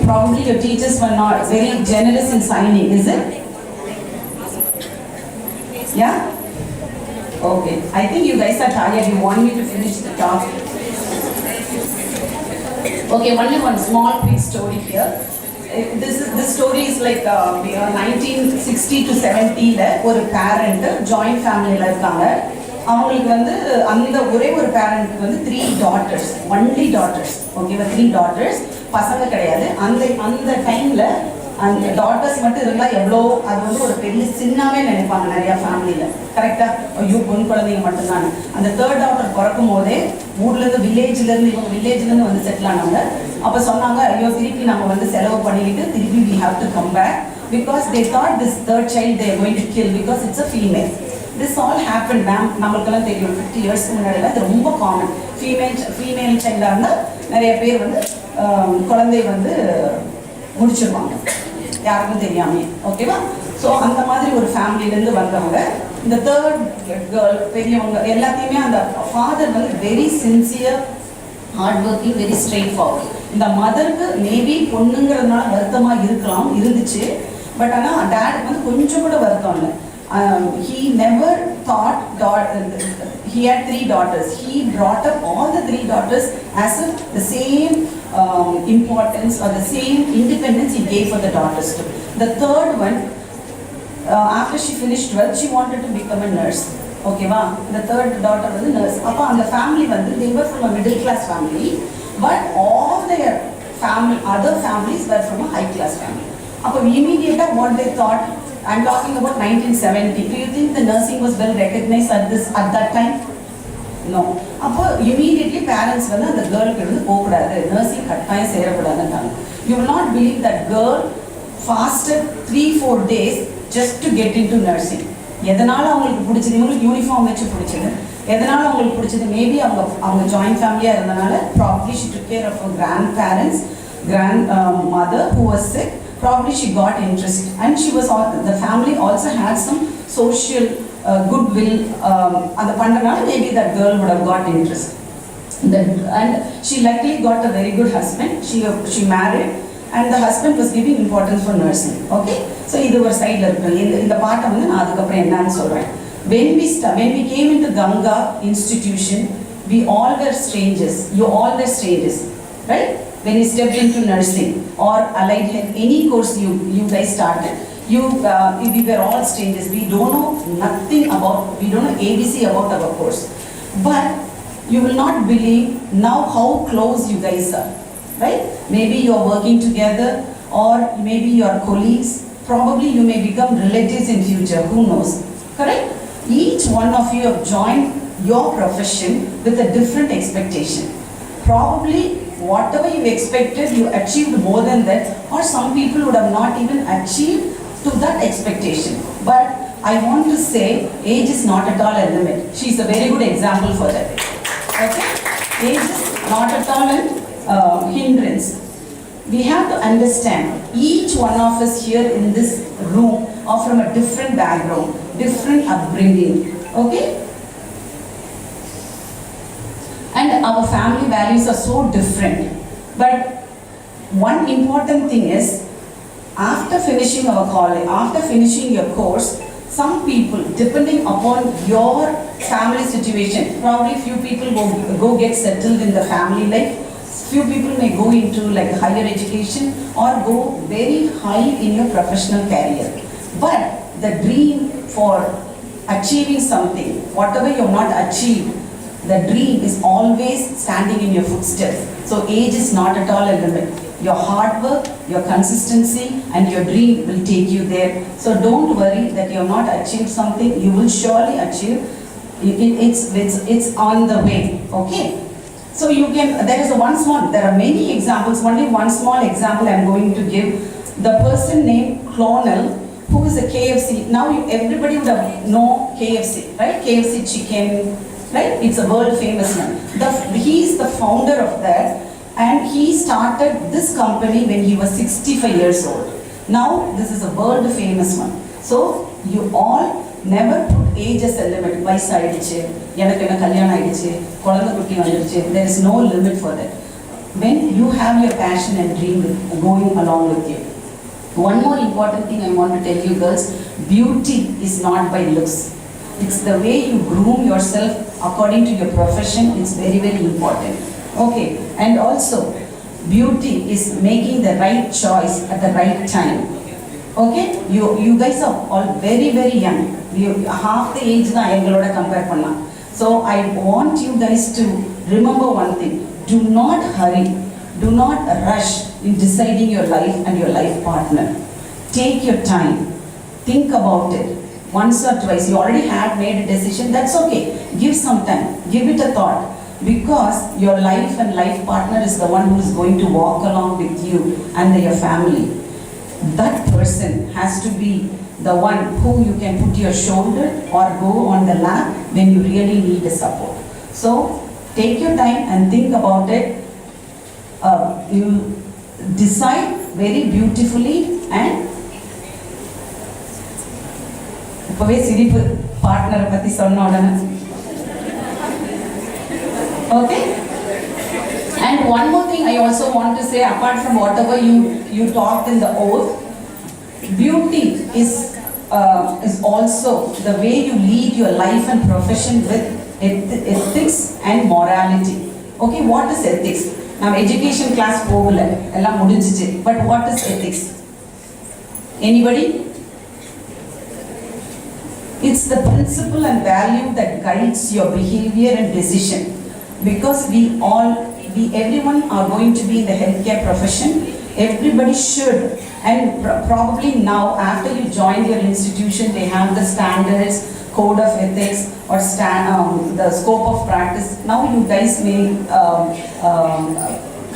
[SPEAKER 6] Probably your teachers were not very generous in signing, is it? Yeah? Okay, I think you guys are tired. You want me to finish the talk? Okay, only one small quick story here. This story is like 1960 to 70 ல ஒரு parent joint familyல இருக்காங்க. அவங்களுக்கு வந்து அந்த ஒரே ஒரு parentக்கு வந்து 3 daughters, only daughters. Okay, 3 daughters, பசங்க கிடையாது. அந்த டைம்ல அந்த டாட்டர்ஸ் மட்டும் இருந்தால் எவ்வளோ அது வந்து ஒரு பெரிய சின்னமே நினைப்பாங்க நிறையா ஃபேமிலியில். கரெக்டாக ஐயோ பொன் குழந்தைங்க மட்டும்தான். அந்த தேர்ட் டாட்டர் பிறக்கும் போதே ஊர்லேருந்து வில்லேஜ்லேருந்து வந்து செட்டில் ஆனாங்க. அப்போ சொன்னாங்க ஐயோ திருப்பி நம்ம வந்து செலவு பண்ணிக்கிட்டு திருப்பி we have to come back because they thought this third child they are going to kill because it's a female. This all happened ma'am, நம்மளுக்கெல்லாம் தெரியும் 50 years முன்னாடிலாம் இது ரொம்ப காமன். ஃபீமேல் சைல்டாக இருந்தால் நிறைய பேர் வந்து குழந்தை வந்து முடிச்சிருவாங்க யாருக்கும் தெரியாமே. ஓகேவா? ஸோ அந்த மாதிரி ஒரு ஃபேமிலியிலேருந்து வந்தவங்க. இந்த தேர்ட் கேர்ள் பெரியவங்க எல்லாத்தையுமே அந்த ஃபாதர் வந்து very sincere, hard working, very straight forward. இந்த மதருக்கு மேபி பொண்ணுங்கிறதுனால வருத்தமாக இருந்துச்சு. பட் ஆனால் டேடுக்கு வந்து கொஞ்சம் கூட வருத்தம் இல்லை. He never thought he had 3 daughters. He brought up all the 3 daughters as if the same importance or the same independence he gave for the daughters too. The third one, after she finished 12th, she wanted to become a nurse. Okay va? The third daughter was a nurse. Appa and the family they were from a middle class family, but all their other families were from a high class family. Appa immediately what they thought, I'm talking about 1970. Do you think the nursing was well recognized at that time? No. அப்போ immediately parents வந்து அந்த கேர்ளுக்கு வந்து போகக்கூடாது, nursing கட்டாயம் சேரக்கூடாதுன்றாங்க. You will not believe that girl fasted 3-4 days just to get into nursing. எதனால அவங்களுக்கு பிடிச்சது? இவங்களுக்கு யூனிஃபார்ம் வச்சு பிடிச்சது. எதனால அவங்களுக்கு பிடிச்சது? மேபி அவங்க ஜாயின்ட் ஃபேமிலியாக இருந்தனால probably she took care of her grandparents, grandmother who was sick. Probably she got interest and the family also had some social goodwill and the pandana maybe that girl would have got interest. And she luckily got a very good husband. She married and the husband was giving importance for nursing. Okay, so idu or side la irukku indha paata vandu na adukapra enna nu solren. When we came into Ganga institution, we all were strangers. You all were strangers, right? When you stepped into nursing or allied health, any course you guys started, we were all strangers. We don't know we don't know ABC about our course. But you will not believe now how close you guys are, right? Maybe you are working together or maybe you are colleagues. Probably you may become relatives in future, who knows, correct? Each one of you have joined your profession with a different expectation. Probably whatever you expected, you achieved more than that, or some people would have not even achieved to that expectation. But I want to say, age is not at all a limit. She is a very good example for that. Okay? Age is not at all hindrance. We have to understand each one of us here in this room are from a different background, different upbringing, okay? And our family values are so different. But one important thing is, after finishing our college, after finishing your course, some people, depending upon your family situation, probably few people go get settled in the family life, few people may go into like higher education or go very high in your professional career. But the dream for achieving something, whatever you have not achieved, the dream is always standing in your footsteps. So age is not at all a limit. Your hard work, your consistency and your dream will take you there. So don't worry that you have not achieved something, you will surely achieve. It's on the way, okay? So you can, there are many examples, only one small example I am going to give. The person named Clonel, who is a KFC, now everybody would have know KFC, right? KFC chicken, right? It's a world famous one. He is the founder of that, and he started this company when he was 65 years old. Now this is a world famous one. So you all never put age as a limit. வயசாயிடுச்சு, எனக்கு என்ன கல்யாணம் ஆயிடுச்சு, குழந்தை குட்டி வந்துடுச்சு. There is no limit for that. When you have your passion and dream going along with you. One more important thing I want to tell you girls, beauty is not by looks. It's the way you groom yourself according to your profession. It's very, very important. Okay, and also beauty is making the right choice at the right time. Okay, you guys are all very, very young. Half the age na engaloda compare panna. So I want you guys to remember one thing. Do not hurry. Do not rush in deciding your life and your life partner. Take your time. Think about it. Once or twice. You already have made a decision. That's okay. Give some time. Give it a thought. Because your life and life partner is the one who is going to walk along with you and your family. That person has to be the one who you can put your shoulder or go on the lap when you really need the support. So take your time and think about it. You decide very beautifully and இப்பவே சிரிப்பு பார்ட்னரை பத்தி சொன்ன உடனே. Okay? And one more thing I also want to say, apart from whatever you talked in the oath, beauty is also the way you lead your life and profession with ethics and morality. Okay, what is ethics? Now education class pogala ella mudinjichu, but what is ethics? Anybody? It's the principle and value that guides your behavior and decision. Because everyone are going to be in the healthcare profession. Everybody should, and probably now after you join your institution, they have the standards, code of ethics, or the scope of practice. Now you guys may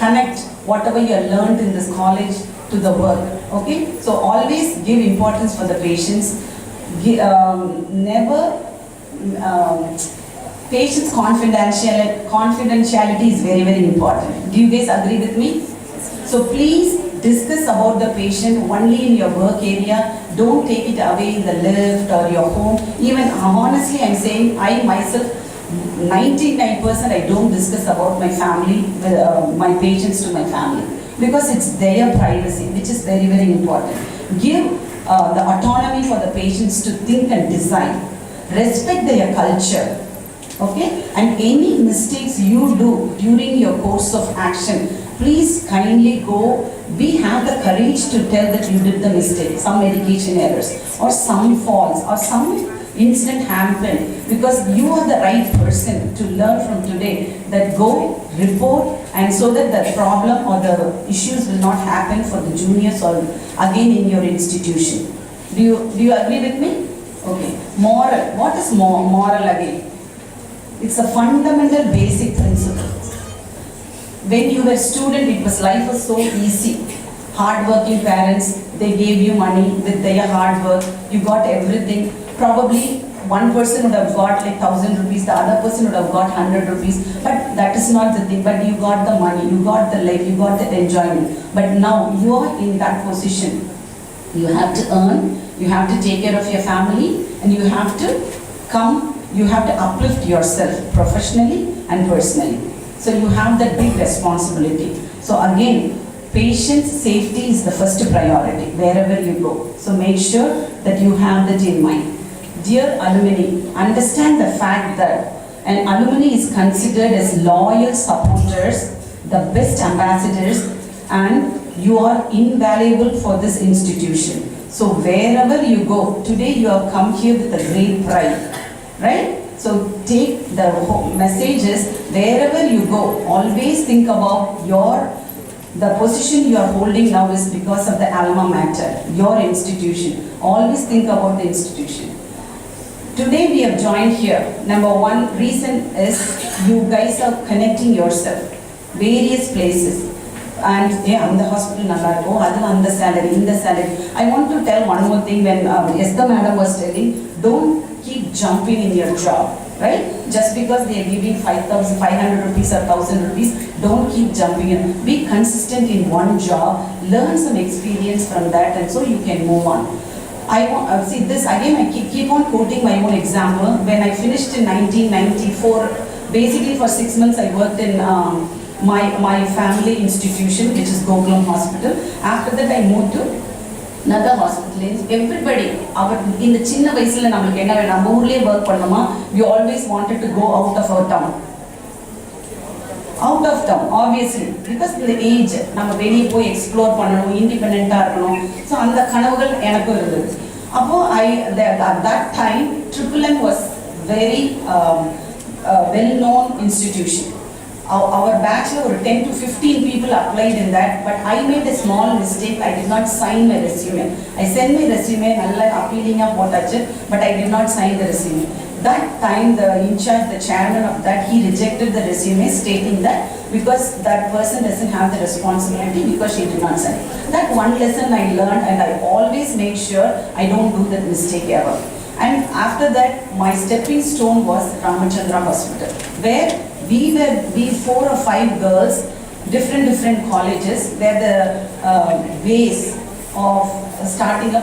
[SPEAKER 6] connect whatever you have learned in this college to the work. Okay, so always give importance for the patients. Never. Patient's confidentiality is very, very important. Do you guys agree with me? So please discuss about the patient only in your work area. Don't take it away in the lift or your home. Even honestly, I'm saying I myself, 99% I don't discuss about my family, my patients to my family. Because it's their privacy, which is very, very important. Give the autonomy for the patients to think and decide. Respect their culture. Okay, and any mistakes you do during your course of action, please kindly go. We have the courage to tell that you did the mistake, some medication errors or some falls or some incident happened, because you are the right person to learn from today. That go report, and so that the problem or the issues will not happen for the juniors or again in your institution. Do you agree with me? Okay. Moral. What is moral again? It's a fundamental basic principle. When you were a student, life was so easy. Hard-working parents, they gave you money with their hard work. You got everything. Probably one person would have got like 1,000 rupees, the other person would have got 100 rupees, but that is not the thing. But you got the money, you got the life, you got the enjoyment. But now you are in that position. You have to earn, you have to take care of your family, and you have to uplift yourself professionally and personally. So you have that big responsibility. So again, patience, safety is the first priority wherever you go. So make sure that you have that in mind. Dear alumni, understand the fact that an alumni is considered as loyal supporters, the best ambassadors, and you are invaluable for this institution. So wherever you go, today you have come here with a great pride, right? So take the messages wherever you go. Always think about the position you are holding now is because of the alma mater, your institution. Always think about the institution. Today we have joined here. Number one reason is you guys are connecting yourself, various places. And yeah, the hospital, the salary, in the salary. I want to tell one more thing when Esther madam was telling, don't keep jumping in your job, right? Just because they are giving 500 rupees or 1,000 rupees, don't keep jumping in. Be consistent in one job, learn some experience from that, and so you can move on. I want see this again. I keep on quoting my own example. When I finished in 1994, basically for 6 months I worked in my family institution, which is Gokulam Hospital. After that I moved to another hospital. Everybody, in the chinna vayasula namakku enna ve நம்ம ஊர்லயே work பண்ணோமா, we always wanted to go out of our town. Out of town, obviously, because in the age, நம்ம வெளியே போய் explore பண்ணணும், independent-ஆ இருக்கணும். So அந்த கனவுகள் எனக்கும் இருந்தது. அப்போ at that time, MMM was very well-known institution. Our batch were 10 to 15 people applied in that, but I made a small mistake. I did not sign my resume. I sent my resume, nalla appealing up potachu, but I did not sign the resume. That time, the in charge, the chairman of that, he rejected the resume, stating that because that person doesn't have the responsibility because she did not sign. That one lesson I learned, and I always make sure I don't do that mistake ever. And after that, my stepping stone was Ramachandra Hospital, where we 4 or 5 girls, different colleges, where the base of starting a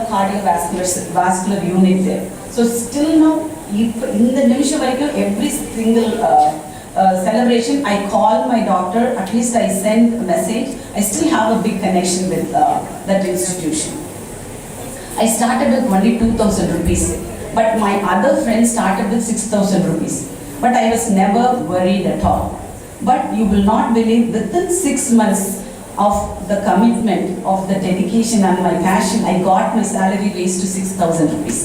[SPEAKER 6] vascular unit there. So still now, in the nimisha varaikum, every single celebration, I call my doctor, at least I send a message. I still have a big connection with that institution. I started with only 2,000 rupees, but my other friends started with 6,000 rupees. But I was never worried at all. But you will not believe, within 6 months of the commitment, of the dedication and my passion, I got my salary raised to 6,000 rupees.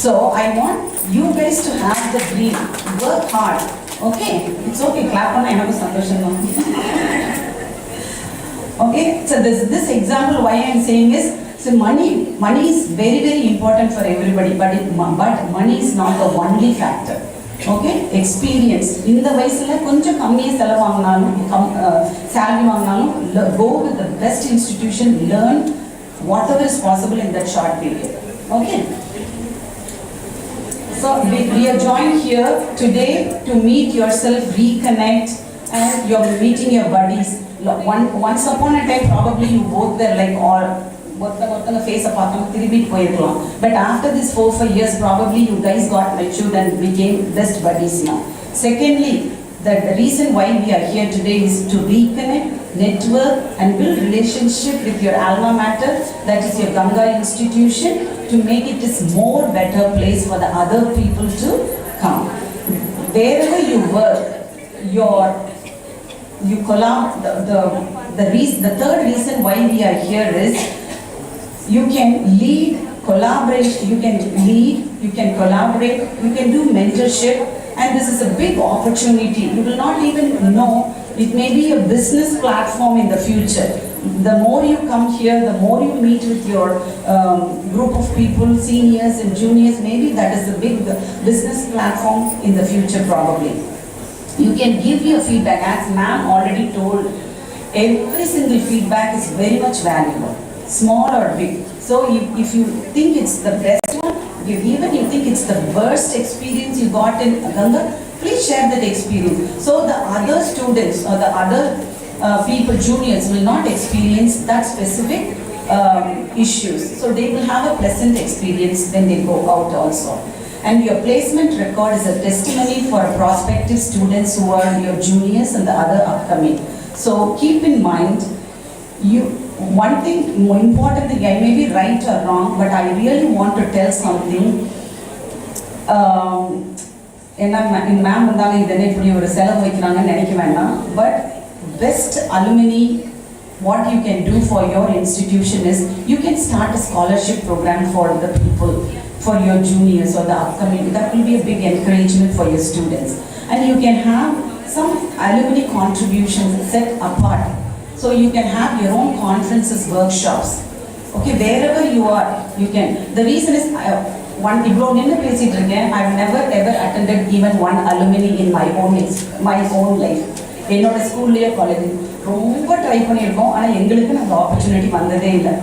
[SPEAKER 6] So I want you guys to have the dream. Work hard. Okay? It's okay. Clap on my santosham. Okay? So this example, why I am saying is, so money is very important for everybody, but money is not the only factor. Okay, experience. In the vayasula konjam kammiya selavu vaanganalum salary vaanganalum, go with the best institution, learn whatever is possible in that short period. Okay, so we are joined here today to meet yourself, reconnect, and you're meeting your buddies. Once upon a time, probably you both were like all face but after this 4-5 years, probably you guys got matured and became best buddies now. Secondly, the reason why we are here today is to reconnect, network, and build relationship with your alma mater, that is your Ganga institution, to make it a more better place for the other people to come. Wherever you work, you collab. The third reason why we are here is you can lead, collaborate, you can collaborate, you can do mentorship, and this is a big opportunity. You will not even know, it may be a business platform in the future. The more you come here, the more you meet with your group of people, seniors and juniors, maybe that is a big business platform in the future probably. You can give your feedback, as ma'am already told, every single feedback is very much valuable. Small or big. So if you think it's the best one, even you think it's the worst experience you got in Ganga, please share that experience. So the other students or the other people, juniors, will not experience that specific issues. So they will have a pleasant experience when they go out also. And your placement record is a testimony for prospective students who are your juniors and the other upcoming. So keep in mind, one thing, more important thing, I may be right or wrong, but I really want to tell something. In ma'am வந்தாலும் இதனை இப்படி ஒரு செலவு வைக்கிறாங்கன்னு நினைக்க வேண்டாம். But best alumni, what you can do for your institution is, you can start a scholarship program for the people, for your juniors or the upcoming. That will be a big encouragement for your students. And you can have some alumni contributions set apart. So you can have your own conferences, workshops. Okay, wherever you are, you can. The reason is, I've never ever attended even one alumni in my own life. என்னோட ஸ்கூல்லையோ college ரொம்ப try பண்ணியிருக்கோம், ஆனால் எங்களுக்கு அந்த opportunity வந்ததே இல்லை.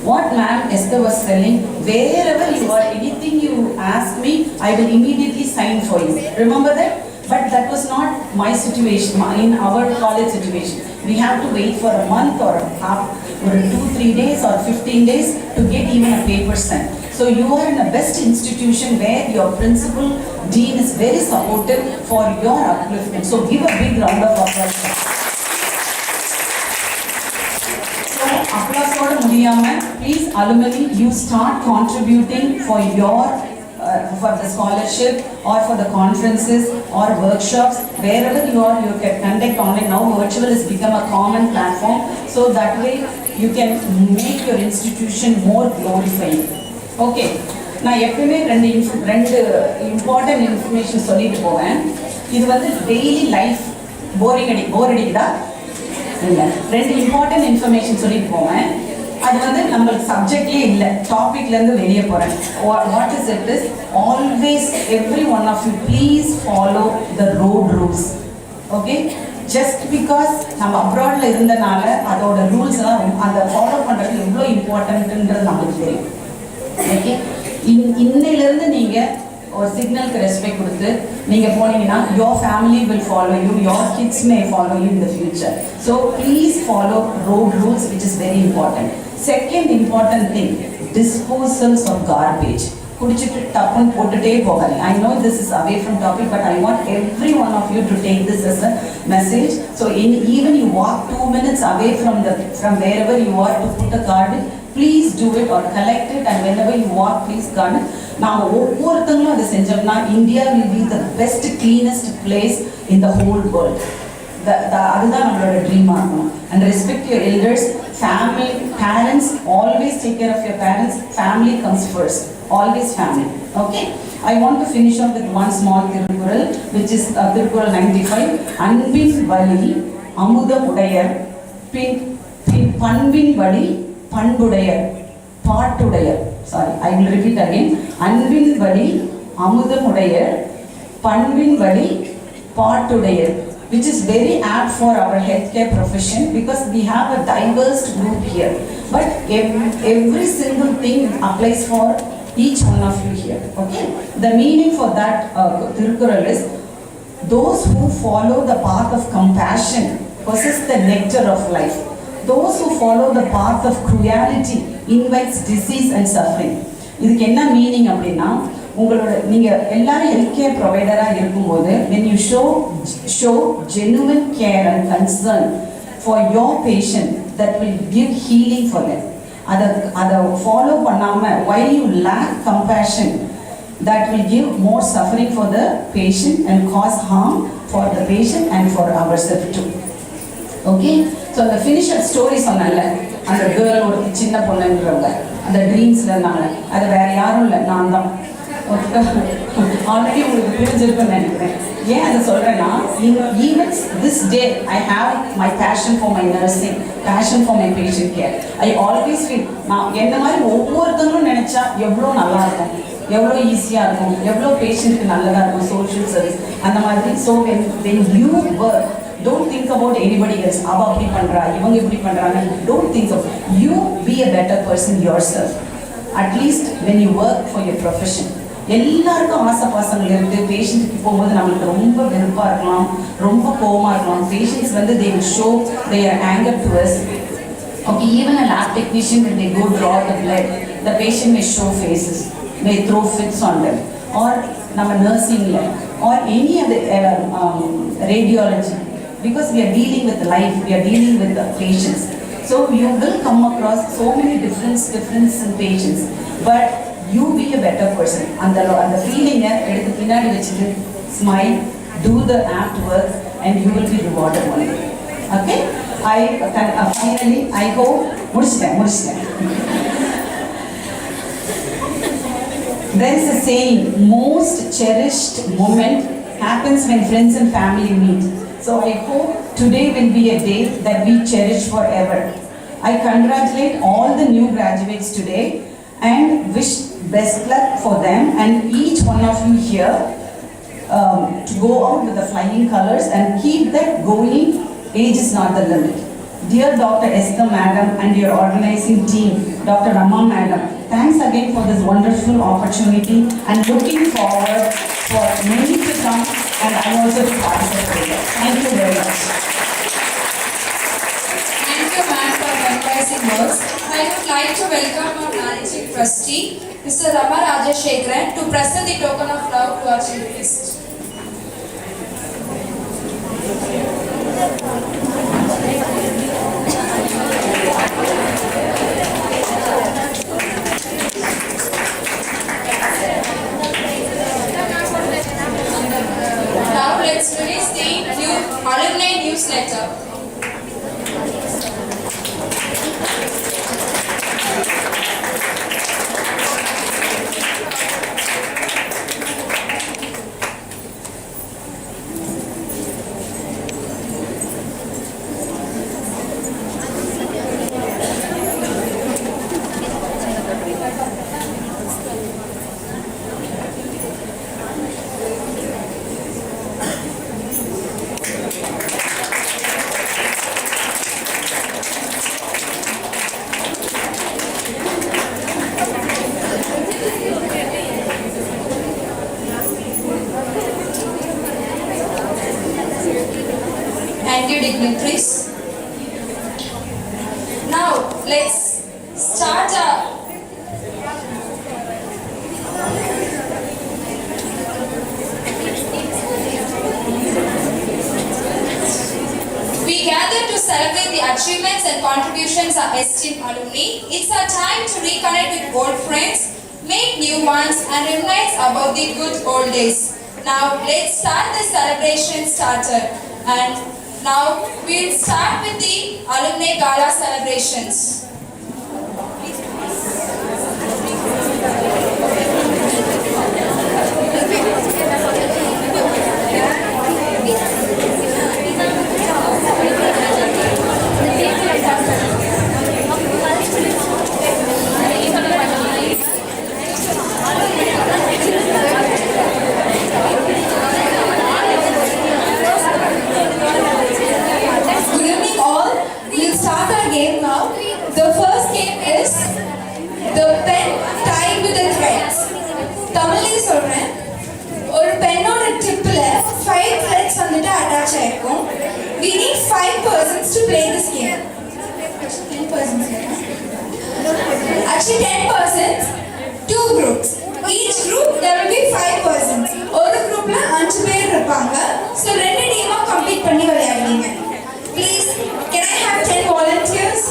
[SPEAKER 6] What Ma'am Esther was telling, wherever you are, anything you ask me, I will immediately sign for you. Remember that? But that was not my situation, in our college situation. We have to wait for a month or half, or 2-3 days or 15 days to get even a paper sent. So you are in a best institution where your principal, dean is very supportive for your upliftment. So give a big round of applause. So applause for Mudiyama. Please alumni, you start contributing for your for the scholarship or for the conferences or workshops. Wherever you are, you can conduct online. Now virtual has become a common platform. So that way you can make your institution more glorifying. Okay. நான் எப்பவுமே ரெண்டு important information சொல்லிட்டு போவேன். இது வந்து daily life போர் அடிக்குதா இல்லை, ரெண்டு இம்பார்ட்டன்ட் இன்ஃபர்மேஷன் சொல்லிட்டு போவேன். அது வந்து நம்மளுக்கு சப்ஜெக்ட்லேயே இல்லை, டாபிக்லேருந்து வெளியே போகிறேன். What is it is, always every one of you please follow the road rules. Okay, just because நம்ம அப்ராடில் இருந்தனால அதோட ரூல்ஸ் எல்லாம் அதை ஃபாலோ பண்ணுறது எவ்வளோ இம்பார்ட்டன்ட்டுன்றது நம்மளுக்கு தெரியும். ஓகே, இன்னையிலேருந்து நீங்கள் ஒரு சிக்னலுக்கு ரெஸ்பெக்ட் கொடுத்து நீங்கள் போனீங்கன்னா your family will follow you, your kids may follow you in the future. So please follow road rules, which is very important. Second important thing, disposals of garbage. குடிச்சிட்டு டப்புன்னு போட்டுட்டே போகாது. I know this is away from topic, but I want every one of you to take this as a message. So even you walk 2 minutes away from wherever you are to put a garbage, please do it or collect it, and whenever you walk, please garden. நாம ஒவ்வொருத்தங்களும் அதை செஞ்சோம்னா India will be the best cleanest place in the whole world. அதுதான் நம்மளோட ட்ரீமாக இருக்கணும். And respect your elders, family, parents, always take care of your parents. Family comes first, always family. Okay, I want to finish up with one small Tirukkural, which is Tirukkural 95. அன்பின் வழி அமுதம் உடையர், பண்பின் வழி பண்புடையர், பாட்டுடையர். Sorry, I will repeat again. அன்பின் வழி அமுதம் உடையர், பண்பின் வழி பாட்டுடையர், which is very apt for our healthcare profession because we have a diverse group here. But every single thing applies for each one of you here. Okay? The meaning for that Tirukkural is, those who follow the path of compassion possess the nectar of life. Those who follow the path of cruelty invites disease and suffering. இதுக்கு என்ன meaning அப்படின்னா, உங்களோட நீங்கள் எல்லாரும் health care ப்ரொவைடராக இருக்கும்போது when you show genuine care and concern for your patient, that will give healing for them. அதை follow பண்ணாமல் while you lack compassion, that will give more suffering for the patient and cause harm for the patient and for ourselves too. Okay, so the finished story சொன்னல, அந்த girl ஒரு சின்ன பொண்ணுன்றவங்க அந்த ட்ரீம்ஸில் இருந்தாங்க, அது வேற யாரும் இல்லை, நான் தான். ஆல்ரெடி உங்களுக்கு புரிஞ்சிருக்குன்னு நினைக்கிறேன். ஏன் அதை சொல்கிறேன்னா, even this day I have my passion for my nursing, passion for my patient care. I always feel, நான் என்ன மாதிரி ஒவ்வொருத்தங்களும் நினச்சா எவ்வளோ நல்லா இருக்கும், எவ்வளோ ஈஸியாக இருக்கும், எவ்வளோ பேஷண்ட்டுக்கு நல்லதாக இருக்கும் சோஷியல் சர்வீஸ் அந்த மாதிரி. So when you work, don't think about anybody else. அவ அப்படி பண்றா, இவங்க இப்படி பண்றாங்க. Don't think of. You be a better person yourself. At least when you work for your profession. எல்லாருக்கும் ஆசை பாசங்கள் இருக்குது. பேஷண்ட்டுக்கு போகும்போது நம்மளுக்கு ரொம்ப வெறுப்பாக இருக்கலாம், ரொம்ப கோவமாக இருக்கலாம். பேஷண்ட்ஸ் வந்து they will show their anger to us. Okay, even a lab technician, when they go draw the blood, the patient may show faces, may throw fits on them, or நம்ம nursingல, or any other radiology, because we are dealing with life, we are dealing with the patients. So you will come across so many difference in patients, but you be a better person. And the feeling எடுத்து பின்னாடி வச்சுட்டு smile, do the apt work, and you will be rewarded one day. Okay? Finally, I hope, முடிச்சிட்டேன். There is a saying, most cherished moment happens when friends and family meet. So I hope today will be a day that we cherish forever. I congratulate all the new graduates today and wish best luck for them and each one of you here to go out with the flying colors and keep that going. Age is not the limit. Dear Dr. Esther Madam and your organizing team, Dr. Rama Madam, thanks again for this wonderful opportunity and looking forward for many to come and I also to participate. Thank you very much.
[SPEAKER 1] Thank you, ma'am, for advising words. I would like to welcome our managing trustee, Mr. Rama Rajashekharan, to present the token of love to our chief guest. Now let's release the new alumni newsletter. Thank you, dignitaries. Now, let's start We gather to celebrate the achievements and contributions of esteemed alumni. It's our time to reconnect with old friends, make new ones, and reminisce about the good old days. Now, let's start the celebration starter. And now, we'll start with the Alumni Gala celebrations. Good evening all. We'll start our game now. The first game is the pen tied with the threads. தமிழ்ல சொல்றேன். ஒரு பென்னோட டிப்ல 5 threads வந்துட்டு attach ஆயிருக்கும். We need 5 persons to play this game. 10 persons. Actually 10 persons, 2 groups. Each group there will be 5 persons. ஒரு குரூப்ல 5 பேர் இருப்பாங்க. So ரெண்டு டீமா கம்ப்ளீட் பண்ணி விளையாடுவீங்க. Please, can I have 10 volunteers?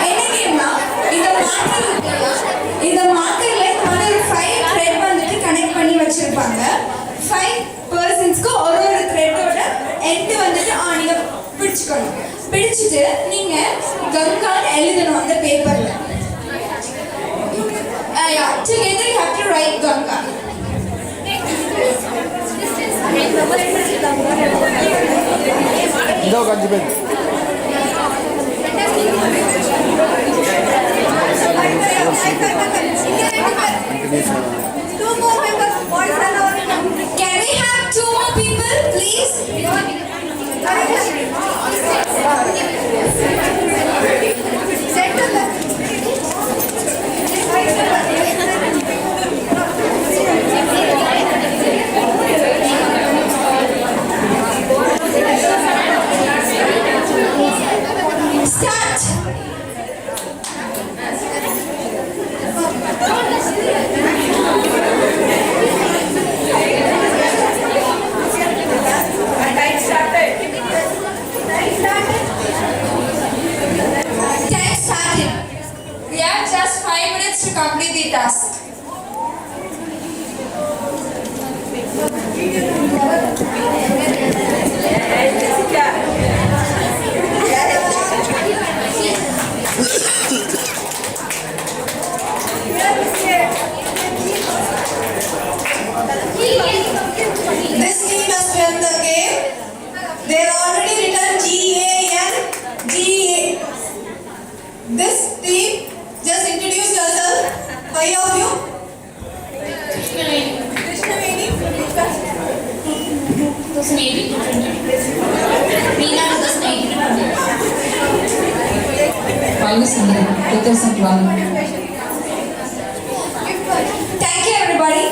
[SPEAKER 1] என்ன கேம்னா இந்த மார்க்கர்ல இந்த மாதிரி ஒரு 5 thread வந்துட்டு கனெக்ட் பண்ணி வச்சிருப்பாங்க. 5 personsக்கு ஒரு threadோட end வந்துட்டு நீங்க பிடிச்சுக்கணும். பிடிச்சிட்டு நீங்க கங்கான்னு எழுதணும் அந்த பேப்பர்ல. Together you have to write Ganga.
[SPEAKER 8] இதோ கஞ்சி பேர்
[SPEAKER 1] Can we have 2 more people, please? 5 minutes to complete the task.
[SPEAKER 5] This team has won the game. They have already written GAN. This team, just introduce yourself. 5 of you. Krishnaveni.
[SPEAKER 1] Thank you, everybody.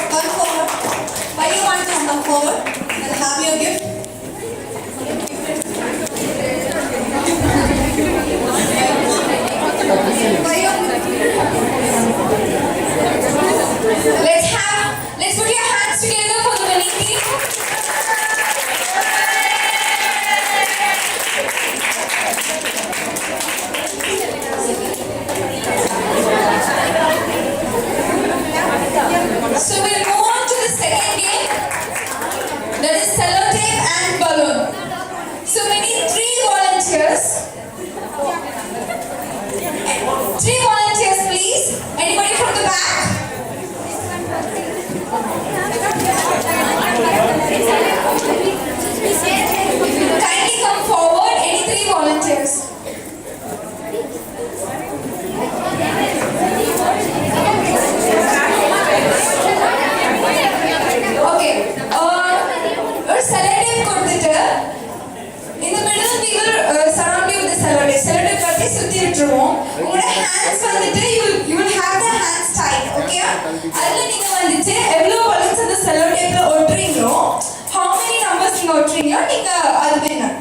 [SPEAKER 5] Come forward. Why you want to come forward and have your gift?
[SPEAKER 1] Let's put your hands together for the winning team. So we'll move on to the second game, that is sellotape and balloon. So we need 3 volunteers. 3 volunteers, please. Anybody from the back? Kindly come forward. Any 3 volunteers? Okay. Or sellotape கொடுத்துட்டு in the middle we will surround you with the sellotape. Sellotape பத்தி சுத்தி விட்டுருவோம். உங்களோட hands வந்துட்டு you will have the hands tight. Okay? அதுல நீங்க வந்துட்டு எவ்வளவு balloons அந்த sellotapeல ஒட்டுறீங்களோ, how many numbers நீங்க ஒட்டுறீங்களோ நீங்க அது winner.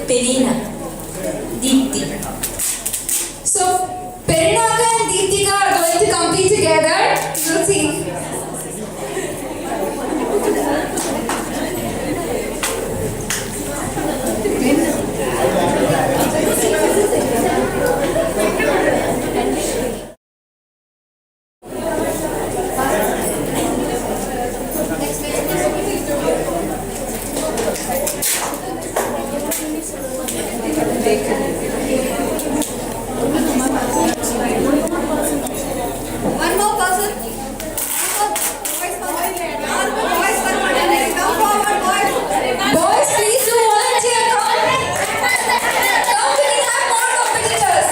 [SPEAKER 2] Perina, Deepthi.
[SPEAKER 1] So Perinaka and Deeptika are going to compete together. We'll see.
[SPEAKER 5] One more person.
[SPEAKER 1] Boys, please do volunteer. Come. Come, we can have more competitors.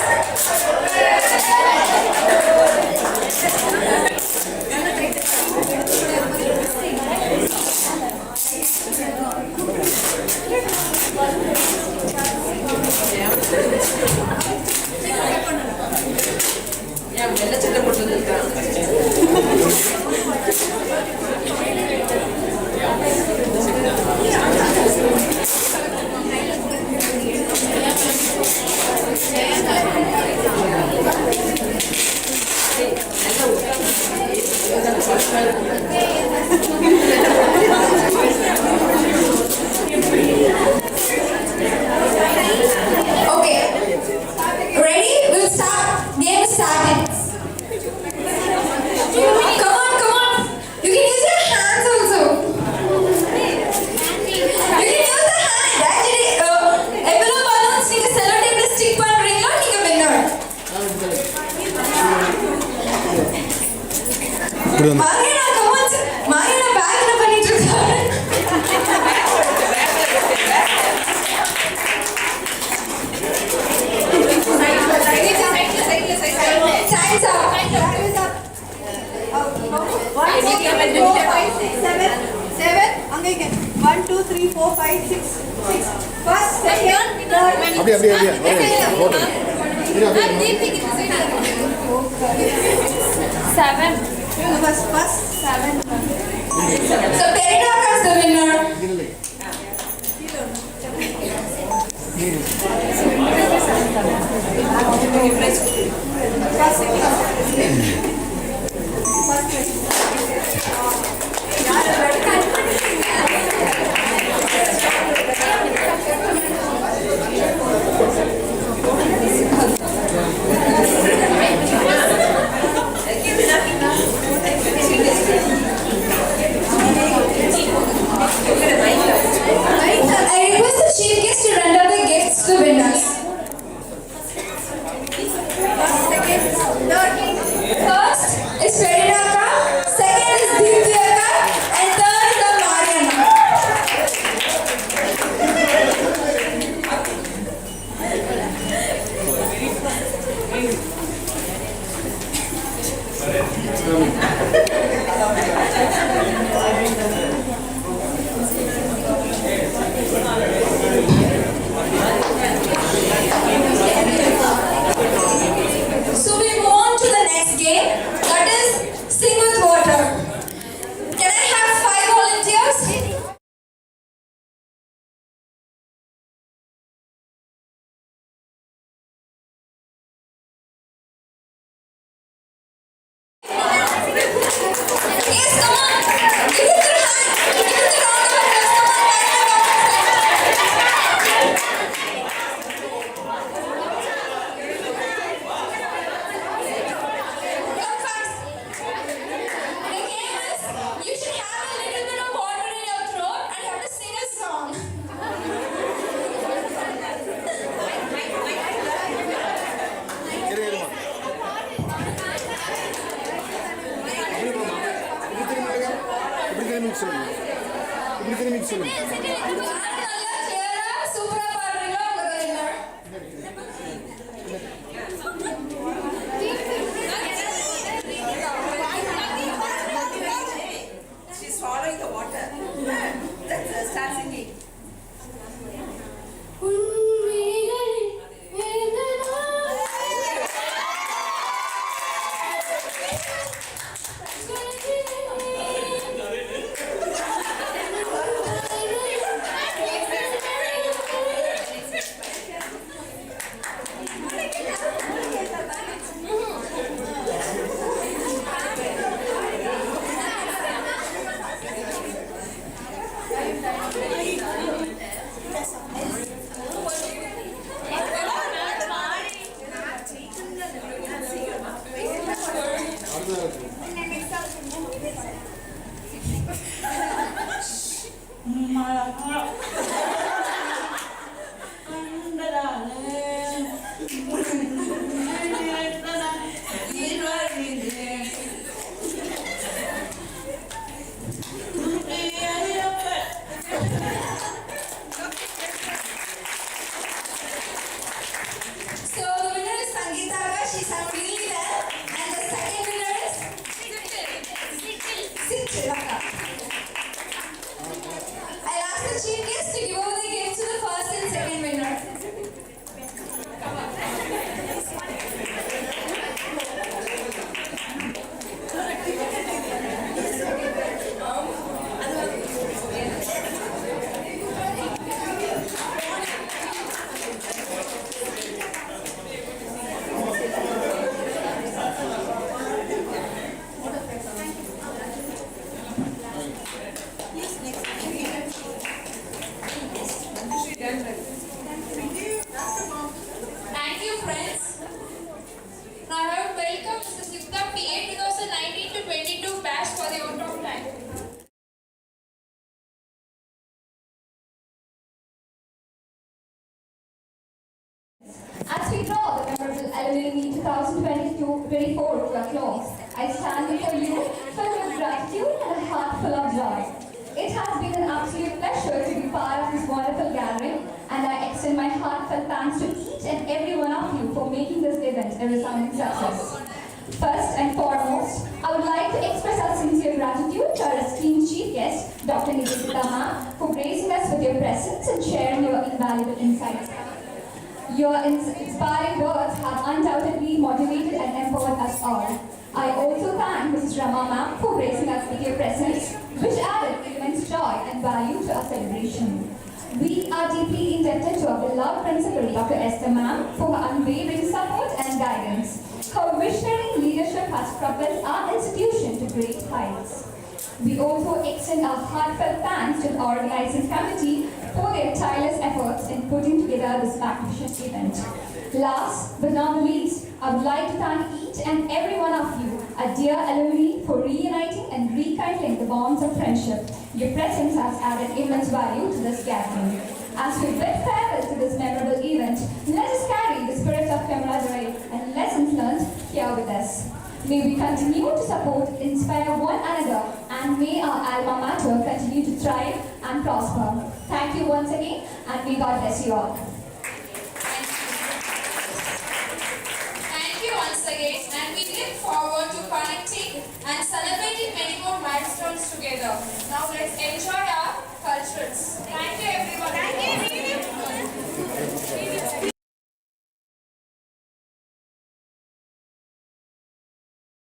[SPEAKER 1] Okay. Ready? We'll start. Game is started. Come on, come on. You can use your hands also. You can use the hand. Actually, எவ்வளவு balloons நீங்க sellotape stick பண்றீங்களோ நீங்க winner. மாரியனா, come on. மாரியனா பேக்ல பண்ணிட்டு இருக்காரு. Time's up.
[SPEAKER 5] Seven. Again. 1, 2, 3, 4, 5, 6. First, second, third. First, 7.
[SPEAKER 1] So Peridaka is the winner. I request the chief guest to render the gifts to winners. First is Peridaka, second is Deepthiyaka, and third is the Mariana. So we move on to the next game, that is Sing with Water. Can I have 5 volunteers? Yes, come on. Give it your hand. Give it a round of applause. Come on, come first. The game is you should have a little bit of water in your throat and you have to sing a song. நல்லா clear-ஆ, சூப்பரா பாடுறீங்க உங்க winner.
[SPEAKER 4] She's swallowing the water. Let's start singing. So the winner is Sangeeta. She sang really well. And the second winner is Siddhartha. I'll ask the chief guest to give over the gift to the first and second winner. Thank you, friends. Now I have welcomed Mr. Sipta PA 2019 to 22 batch for the vote of time.
[SPEAKER 8] As we draw the memorable Alumni Meet 2022-24 to a close, I stand before you filled with gratitude and a heart full of joy. It has been an absolute pleasure to be part of this wonderful gathering, and I extend my heartfelt thanks to each and every one of you for making this event a resounding success. First and foremost, I would like to express our sincere gratitude to our esteemed chief guest, Dr. Nivedita Ma'am, for gracing us with your presence and sharing your invaluable insights. Your inspiring words have undoubtedly motivated and empowered us all. I also thank Mrs. Rama Ma'am for gracing us with your presence which added immense joy and value to our celebration. We are deeply indebted to our beloved principal, Dr. Esther Ma'am, for her unwavering support and guidance. Her visionary leadership has propelled our institution to great heights. We also extend our heartfelt thanks to the organizing committee for their tireless efforts in putting together this magnificent event. Last but not the least, I would like to thank each and every one of you, our dear alumni, for reuniting and rekindling the bonds of friendship. Your presence has added immense value to this gathering. As we bid farewell to this memorable event, let us carry the spirit of camaraderie and lessons learned here with us. May we continue to support, inspire one another, and may our alma mater continue to thrive and prosper. Thank you once again, and may God bless you all.
[SPEAKER 1] Thank you once again, and we look forward to connecting and celebrating many more milestones together. Now let's enjoy